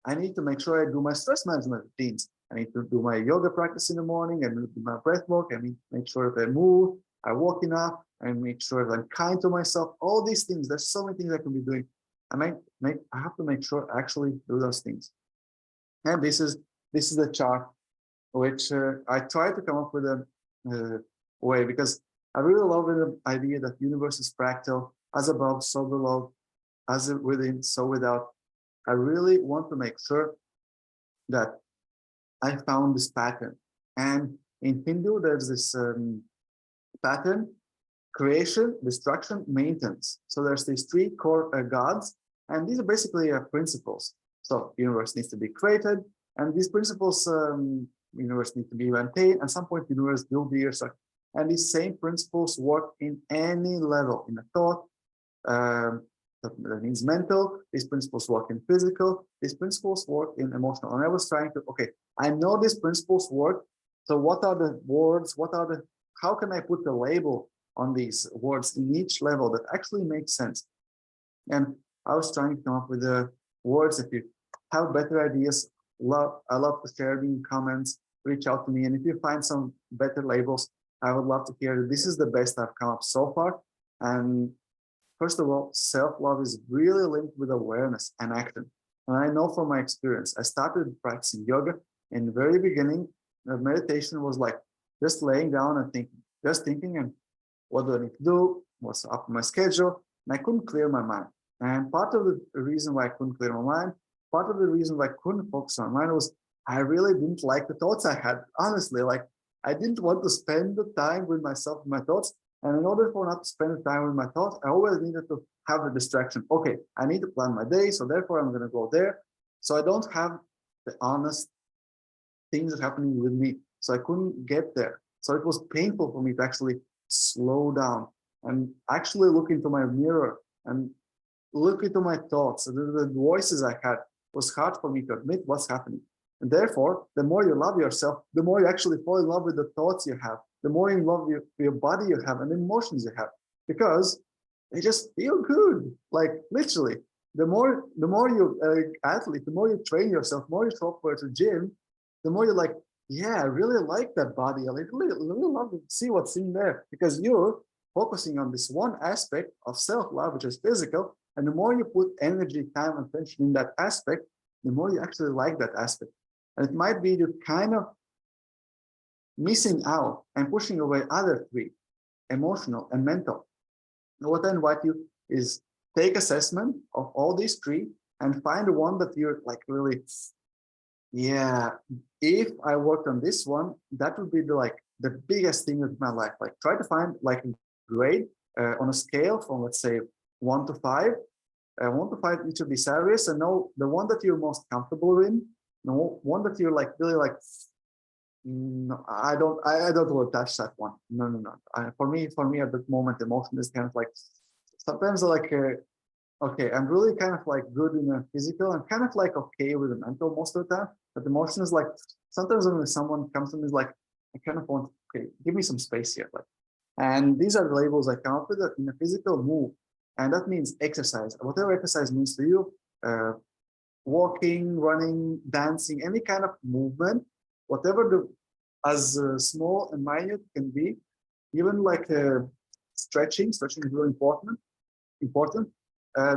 I need to make sure I do my stress management routines. I need to do my yoga practice in the morning, and do my breath work. I need to make sure that I move, I walk enough, and make sure that I'm kind to myself. All these things, there's so many things I can be doing. I have to make sure I actually do those things. And this is the chart, which I try to come up with a way, because I really love the idea that universe is fractal, as above, so below, as within, so without. I really want to make sure that I found this pattern. And in Hindu, there's this pattern: creation, destruction, maintenance. So there's these three core gods, and these are basically principles. So universe needs to be created, and these principles, universe need to be maintained. At some point, universe will be here. And these same principles work in any level, in a thought, that means mental. These principles work in physical. These principles work in emotional. And I was trying to, okay, I know these principles work. So what are the words? How can I put the label on these words in each level that actually makes sense? And I was trying to come up with the words. If you have better ideas, I love to share them in comments, reach out to me. And if you find some better labels, I would love to hear. This is the best I've come up so far. And first of all, self-love is really linked with awareness and action. And I know from my experience, I started practicing yoga in the very beginning. The meditation was like just laying down and thinking, just thinking, and what do I need to do? What's up in my schedule? And I couldn't clear my mind. And part of the reason why I couldn't clear my mind, part of the reason why I couldn't focus on my mind was I really didn't like the thoughts I had. Honestly, like I didn't want to spend the time with myself and my thoughts. And in order for not to spend the time with my thoughts, I always needed to have a distraction. Okay, I need to plan my day, so therefore I'm going to go there. So I don't have the honest things happening with me. So I couldn't get there. So it was painful for me to actually slow down and actually look into my mirror and look into my thoughts. The voices I had was hard for me to admit what's happening. And therefore, the more you love yourself, the more you actually fall in love with the thoughts you have, the more in love with your body you have and the emotions you have, because they just feel good. Like literally, the more you athlete, the more you train yourself, the more you show up for the gym, the more you're like, yeah, I really like that body. I really love to see what's in there, because you're focusing on this one aspect of self-love, which is physical. And the more you put energy, time, and attention in that aspect, the more you actually like that aspect. And it might be you're kind of missing out and pushing away other three, emotional and mental. And what I invite you is take assessment of all these three and find the one that you're like really, yeah, if I worked on this one, that would be the biggest thing of my life. Like try to find like a grade on a scale from, let's say, 1 to 5. 1 to 5 each of these areas, and know the one that you're most comfortable in, one that you're like really like, no, I don't want to touch that one. No. For me at that moment, emotion is kind of like sometimes like okay, I'm really kind of like good in the physical. I'm kind of like okay with the mental most of the time, but emotion is like sometimes when someone comes to me is like, I kind of want, okay, give me some space here, like. And these are the labels I come up with in a physical move, and that means exercise. Whatever exercise means to you, walking, running, dancing, any kind of movement, whatever as small and minute can be, even like stretching. Stretching is really important.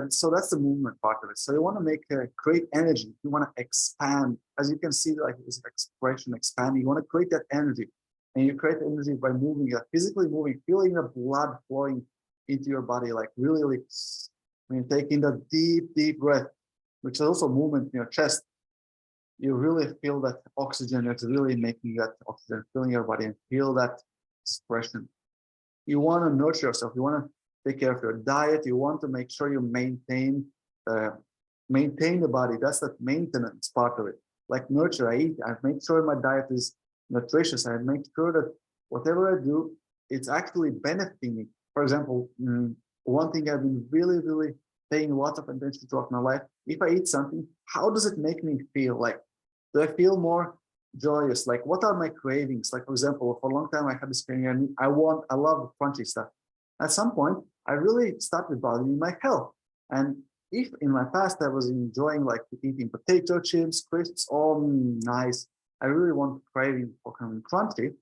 So that's the movement part of it. So you want to create energy. You want to expand, as you can see, like this expression expanding. You want to create that energy, and you create energy by moving, physically moving, feeling the blood flowing into your body, like really, when you take in that deep breath, which is also movement in your chest. You really feel that oxygen. It's really making that oxygen filling your body, and feel that expression. You want to nurture yourself. You want to take care of your diet. You want to make sure you maintain the body. That's the maintenance part of it. Like nurture, I eat. I make sure my diet is nutritious. I make sure that whatever I do, it's actually benefiting me. For example, one thing I've been really paying lots of attention throughout my life. If I eat something, how does it make me feel? Like, do I feel more joyous? Like, what are my cravings? Like, for example, for a long time I had this craving. I love crunchy stuff. At some point, I really started bothering my health. And if in my past I was enjoying like eating potato chips, crisps, all nice, I really want craving for crunchy.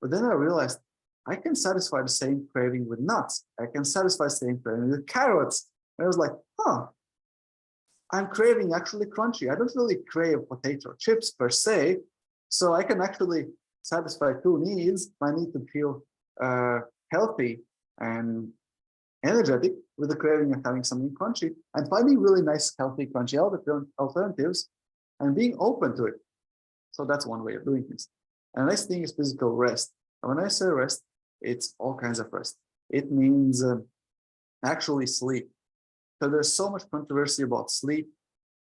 But then I realized I can satisfy the same craving with nuts. I can satisfy the same craving with carrots. And I was like, I'm craving actually crunchy. I don't really crave potato chips per se. So I can actually satisfy two needs. My need to feel healthy and energetic with the craving of having something crunchy, and finding really nice, healthy, crunchy alternatives and being open to it. So that's one way of doing things. And the next thing is physical rest. And when I say rest, it's all kinds of rest. It means actually sleep. So there's so much controversy about sleep,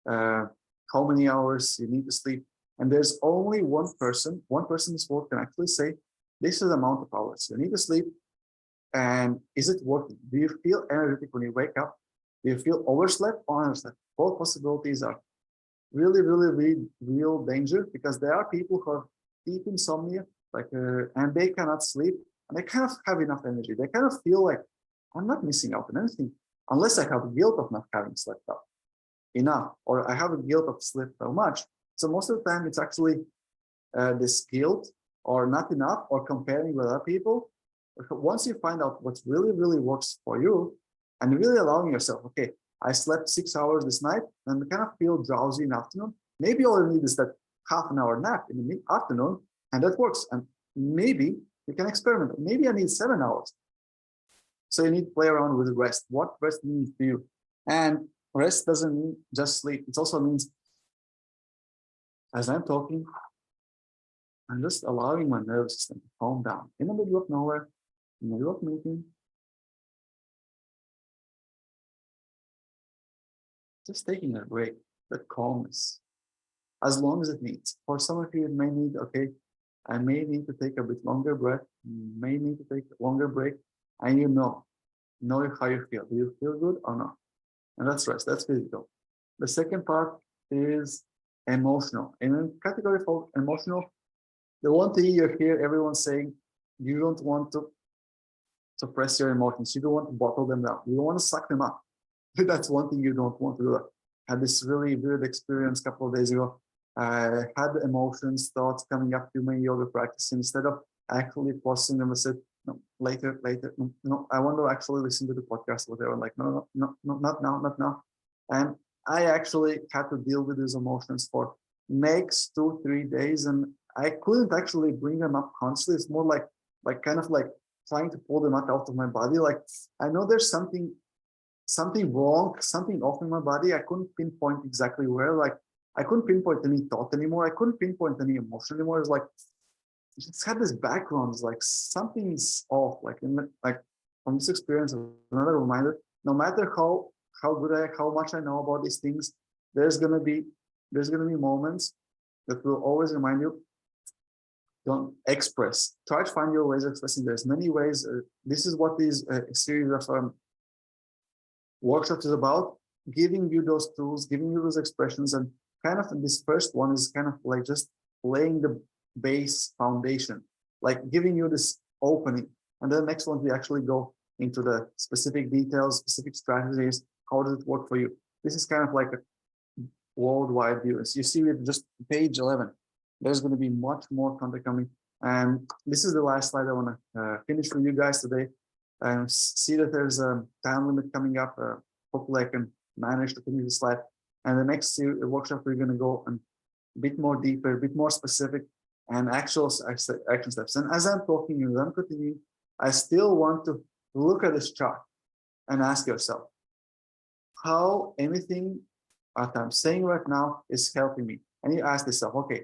how many hours you need to sleep. And there's only one person in this world can actually say, this is the amount of hours you need to sleep. And is it working? Do you feel energetic when you wake up? Do you feel overslept or underslept? Both possibilities are really real danger, because there are people who have deep insomnia, and they cannot sleep, and they kind of have enough energy. They kind of feel like, I'm not missing out on anything. unless I have guilt of not having slept up enough, or I have a guilt of slept too much. So most of the time it's actually this guilt or not enough or comparing with other people. Once you find out what really, really works for you and really allowing yourself, okay, I slept 6 hours this night and kind of feel drowsy in the afternoon. Maybe all you need is that half an hour nap in the afternoon, and that works. And maybe you can experiment. Maybe I need 7 hours. So you need to play around with rest. What rest means to you? And rest doesn't mean just sleep. It also means, as I'm talking, I'm just allowing my nervous system to calm down in the middle of nowhere, in the middle of meeting. Just taking a break, that calmness, as long as it needs. For some of you, it may need, okay, I may need to take a bit longer breath, may need to take a longer break, and you know how you feel. Do you feel good or not? And that's rest, that's physical. The second part is emotional. In the category for emotional, the one thing you hear everyone saying, you don't want to suppress your emotions. You don't want to bottle them down. You don't want to suck them up. That's one thing you don't want to do. I had this really weird experience a couple of days ago. I had emotions, thoughts coming up to my yoga practice. Instead of actually processing them, I said, no, later, no, I want to actually listen to the podcast, whatever. Like, no, not now, not now. And I actually had to deal with these emotions for next 2-3 days, and I couldn't actually bring them up consciously. It's more like kind of like trying to pull them out of my body. Like, I know there's something wrong, something off in my body. I couldn't pinpoint exactly where. Like, I couldn't pinpoint any thought anymore. I couldn't pinpoint any emotion anymore. It's like, it's had this background. It's like something's off. Like, from this experience, another reminder. No matter how much I know about these things, there's gonna be moments that will always remind you. Don't express. Try to find your ways of expressing. There's many ways. This is what this series of workshops is about, giving you those tools, giving you those expressions. And kind of this first one is kind of like just laying the base foundation, like giving you this opening. And then the next one, we actually go into the specific details, specific strategies. How does it work for you? This is kind of like a worldwide view. As you see with just page 11, there's going to be much more content coming. And this is the last slide I want to finish for you guys today. And see that there's a time limit coming up. Hopefully I can manage to finish the slide. And the next workshop, we're going to go a bit more deeper, a bit more specific, and actual action steps. And as I'm talking, as I'm continuing, I still want to look at this chart and ask yourself how anything that I'm saying right now is helping me. And you ask yourself, okay,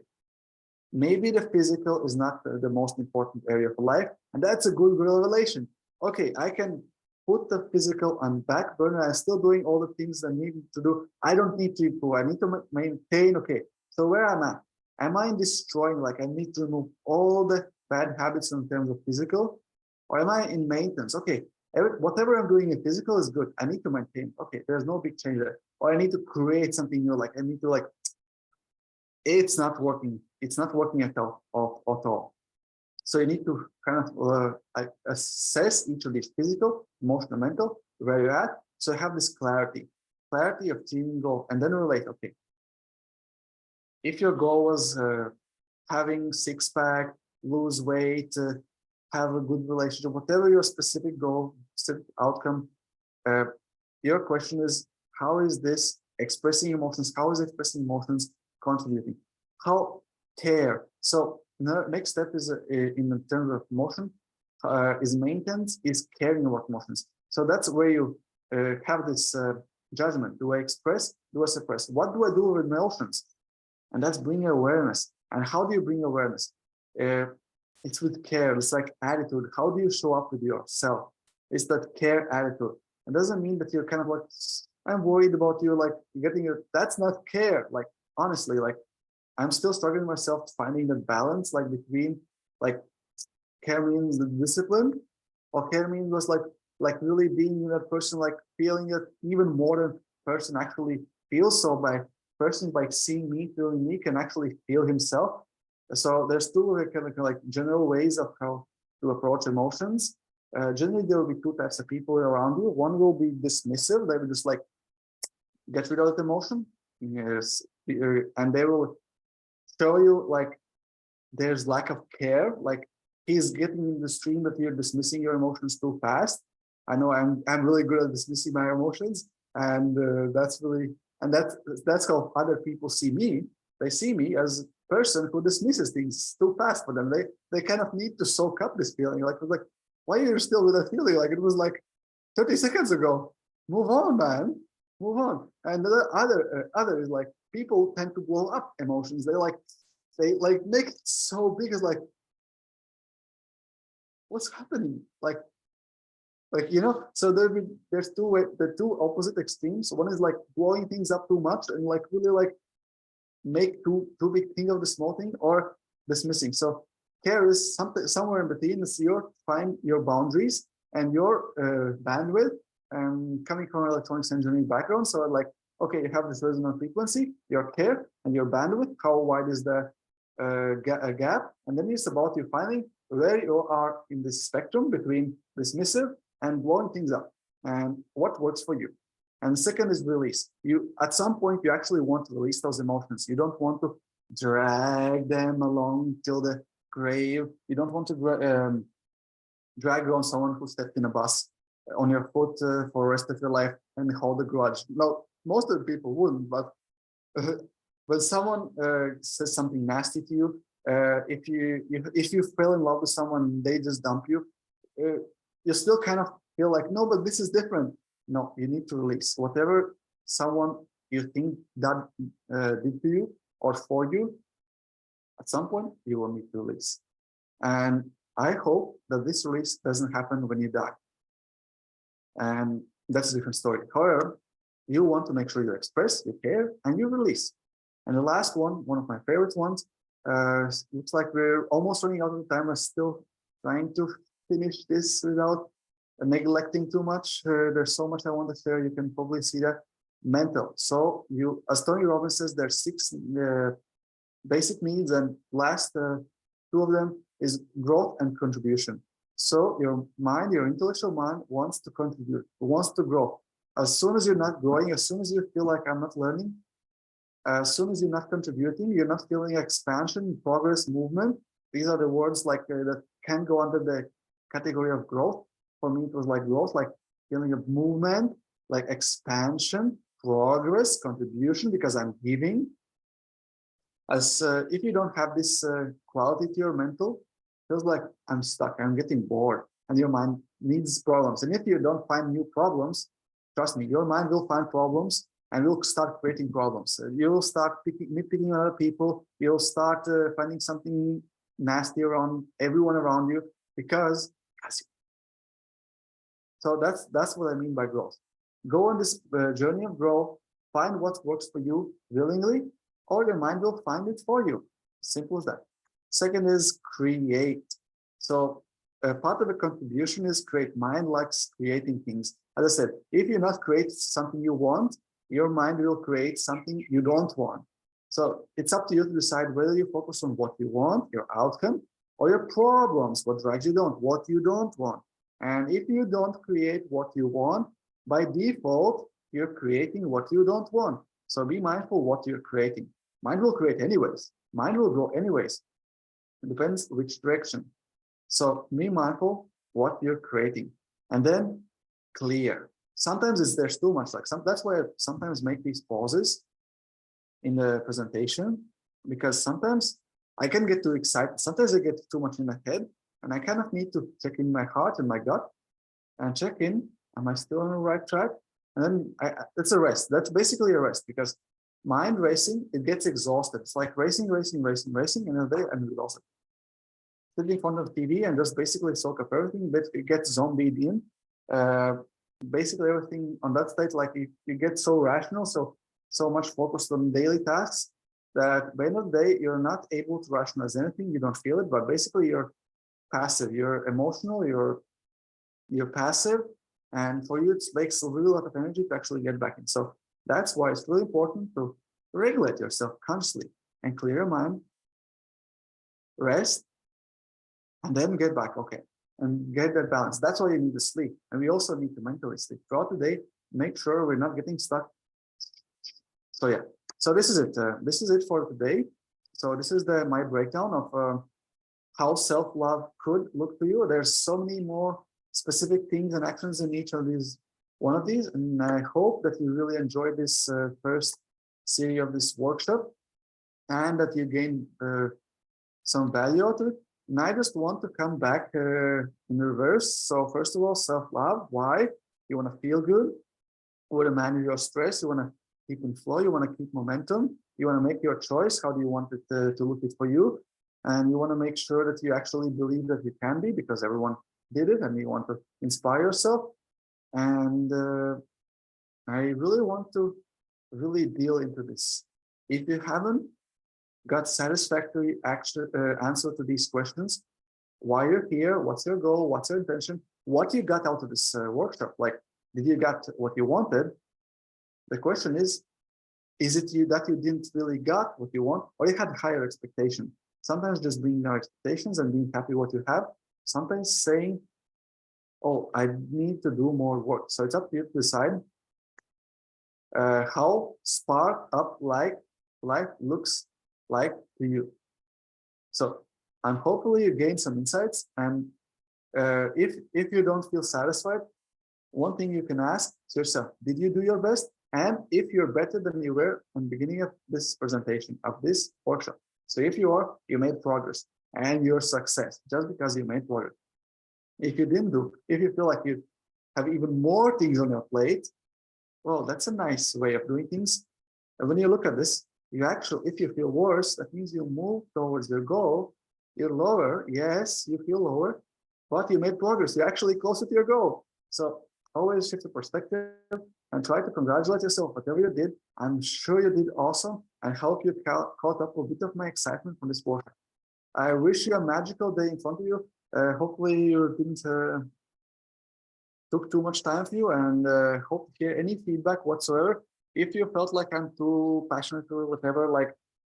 maybe the physical is not the most important area of life, and that's a good revelation. Okay, I can put the physical on back burner. I'm still doing all the things I need to do. I don't need to improve. I need to maintain. Okay, so where am I? Am I destroying? Like, I need to remove all the bad habits in terms of physical, or am I in maintenance? Okay, whatever I'm doing in physical is good. I need to maintain. Okay, there's no big change there. Or I need to create something new. Like, I need to it's not working. It's not working at all. So you need to kind of assess each of these physical, emotional, mental, where you're at. So have this clarity of achieving goal, and then relate. Okay, if your goal was having six-pack, lose weight, have a good relationship, whatever your specific goal, specific outcome, your question is, how is this expressing emotions? How is expressing emotions contributing? How care? So the next step is in terms of emotion, is maintenance, is caring about emotions. So that's where you have this judgment. Do I express? Do I suppress? What do I do with emotions? And that's bringing awareness. And how do you bring awareness? It's with care. It's like attitude. How do you show up with yourself? It's that care attitude. It doesn't mean that you're kind of like, I'm worried about you, like getting your, that's not care. Like, honestly, like, I'm still struggling myself finding the balance, like between like care means the discipline, or care means was like really being that person, like feeling it even more than person actually feels. So by seeing me, feeling me, can actually feel himself. So there's two kind of like general ways of how to approach emotions. Generally, there will be two types of people around you. One will be dismissive. They will just like get rid of that emotion. Yes, and they will show you like there's lack of care. Like he's getting in the stream that you're dismissing your emotions too fast. I know I'm really good at dismissing my emotions, and that's really and that's how other people see me. They see me as a person who dismisses things too fast for them. They kind of need to soak up this feeling. Like why are you still with that feeling? Like it was like 30 seconds ago. Move on, man. Move on. And the other is like people tend to blow up emotions. They like make it so big as like what's happening? Like so there's the two opposite extremes. One is like blowing things up too much and like really like make too big thing of the small thing, or dismissing. So care is something somewhere in between. Is your find your boundaries and your bandwidth. Coming from an electronics engineering background, so like okay, you have this resonant frequency, your care and your bandwidth. How wide is the gap? And then it's about you finding where you are in this spectrum between dismissive and blowing things up, and what works for you. And second is release. You at some point you actually want to release those emotions. You don't want to drag them along till the grave. You don't want to drag around someone who stepped in a bus on your foot for the rest of your life and hold a grudge. No, most of the people wouldn't, but when someone says something nasty to you, if you fell in love with someone, they just dump you, you still kind of feel like, no, but this is different. No, you need to release whatever someone you think that did to you or for you. At some point, you will need to release. And I hope that this release doesn't happen when you die. And that's a different story. However, you want to make sure you express, you care, and you release. And the last one of my favorite ones, looks like we're almost running out of time. I'm still trying to finish this without neglecting too much. There's so much I want to share. You can probably see that. Mental. So as Tony Robbins says, there's 6 basic needs, and last 2 of them is growth and contribution. So your mind, your intellectual mind wants to contribute, wants to grow. As soon as you're not growing, as soon as you feel like I'm not learning, as soon as you're not contributing, you're not feeling expansion, progress, movement. These are the words like that can go under the category of growth. For me, it was like growth, like feeling of movement, like expansion, progress, contribution, because I'm giving. As if you don't have this quality to your mental, feels like I'm stuck, I'm getting bored, and your mind needs problems. And if you don't find new problems, trust me, your mind will find problems and will start creating problems. You'll start nitpicking on other people. You'll start finding something nasty around everyone around you because. So that's what I mean by growth. Go on this journey of growth, find what works for you willingly, or your mind will find it for you. Simple as that. Second is create. So part of the contribution is create. Mind likes creating things. As I said, if you not create something you want, your mind will create something you don't want. So it's up to you to decide whether you focus on what you want, your outcome, or your problems, what drags you down, what you don't want. And if you don't create what you want, by default, you're creating what you don't want. So be mindful what you're creating. Mind will create anyways. Mind will grow anyways. It depends which direction. So be mindful what you're creating. And then clear. Sometimes there's too much. That's why I sometimes make these pauses in the presentation, because sometimes I can get too excited. Sometimes I get too much in my head, and I kind of need to check in my heart and my gut and check in, am I still on the right track? And then it's a rest. That's basically a rest, because mind racing, it gets exhausted. It's like racing, and then I'm exhausted. Sitting in front of TV and just basically soak up everything, but it gets zombied in. Basically everything on that state, like you get so rational, so much focused on daily tasks that by the end of the day, you're not able to rationalize anything. You don't feel it, but basically you're passive, you're emotional, you're passive, and for you it takes a really lot of energy to actually get back in. So that's why it's really important to regulate yourself consciously and clear your mind, rest, and then get back. Okay, and get that balance. That's why you need to sleep. And we also need to mentally sleep throughout the day. Make sure we're not getting stuck. So yeah, so this is it. This is it for today. So this is my breakdown of how self-love could look for you. There's so many more specific things and actions in each of these, one of these. And I hope that you really enjoyed this first series of this workshop and that you gained some value out of it. And I just want to come back in reverse. So first of all, self-love. Why? You want to feel good. You want to manage your stress. You want to keep in flow. You want to keep momentum. You want to make your choice. How do you want it to look it for you? And you want to make sure that you actually believe that you can be, because everyone did it, and you want to inspire yourself. And I really want to really deal into this. If you haven't got satisfactory answer to these questions, why you're here, what's your goal, what's your intention, what you got out of this workshop, like, did you got what you wanted? The question is it you that you didn't really got what you want, or you had higher expectation? Sometimes just bringing down expectations and being happy with what you have. Sometimes saying, oh, I need to do more work. So it's up to you to decide how spark up like life looks like to you. So and hopefully you gain some insights. And if you don't feel satisfied, one thing you can ask yourself, did you do your best? And if you're better than you were in the beginning of this presentation, of this workshop. So if you are, you made progress and your success just because you made progress. If you didn't do, if you feel like you have even more things on your plate, well, that's a nice way of doing things. And when you look at this, you actually, if you feel worse, that means you move towards your goal. You're lower, yes, you feel lower, but you made progress. You're actually closer to your goal. So always shift the perspective and try to congratulate yourself, whatever you did. I'm sure you did awesome. I hope you caught up a bit of my excitement from this workshop. I wish you a magical day in front of you. Hopefully you didn't took too much time for you, and hope to hear any feedback whatsoever. If you felt like I'm too passionate or whatever, like,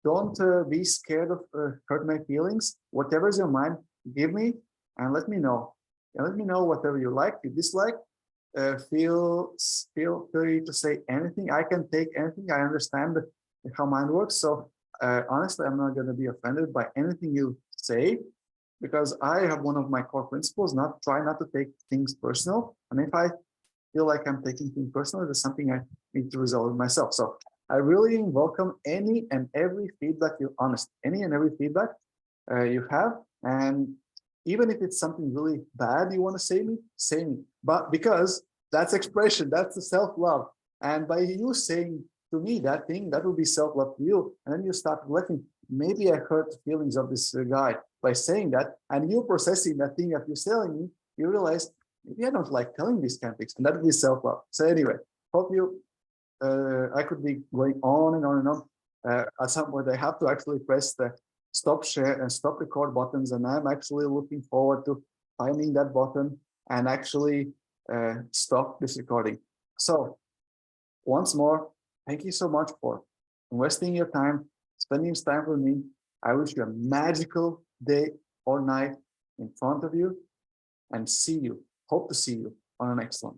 don't be scared of hurt my feelings. Whatever's your mind, give me and let me know. And let me know whatever you like, you dislike. Feel free to say anything. I can take anything. I understand how mind works. So honestly, I'm not going to be offended by anything you say, because I have one of my core principles: try not to take things personal. And if I feel like I'm taking things personal, it's something I need to resolve myself. So I really welcome any and every feedback any and every feedback you have. And even if it's something really bad you want to say me. But because that's expression, that's the self-love. And by you saying to me that thing, that will be self-love to you. And then you start reflecting, maybe I hurt the feelings of this guy by saying that, and you're processing that thing that you're telling me, you realize, maybe I don't like telling these kind of things, and that will be self-love. So anyway, hope you, I could be going on and on and on. At some point, I have to actually press the stop share and stop record buttons, and I'm actually looking forward to finding that button and actually stop this recording. So once more, thank you so much for investing your time, spending this time with me. I wish you a magical day or night in front of you, and hope to see you on the next one.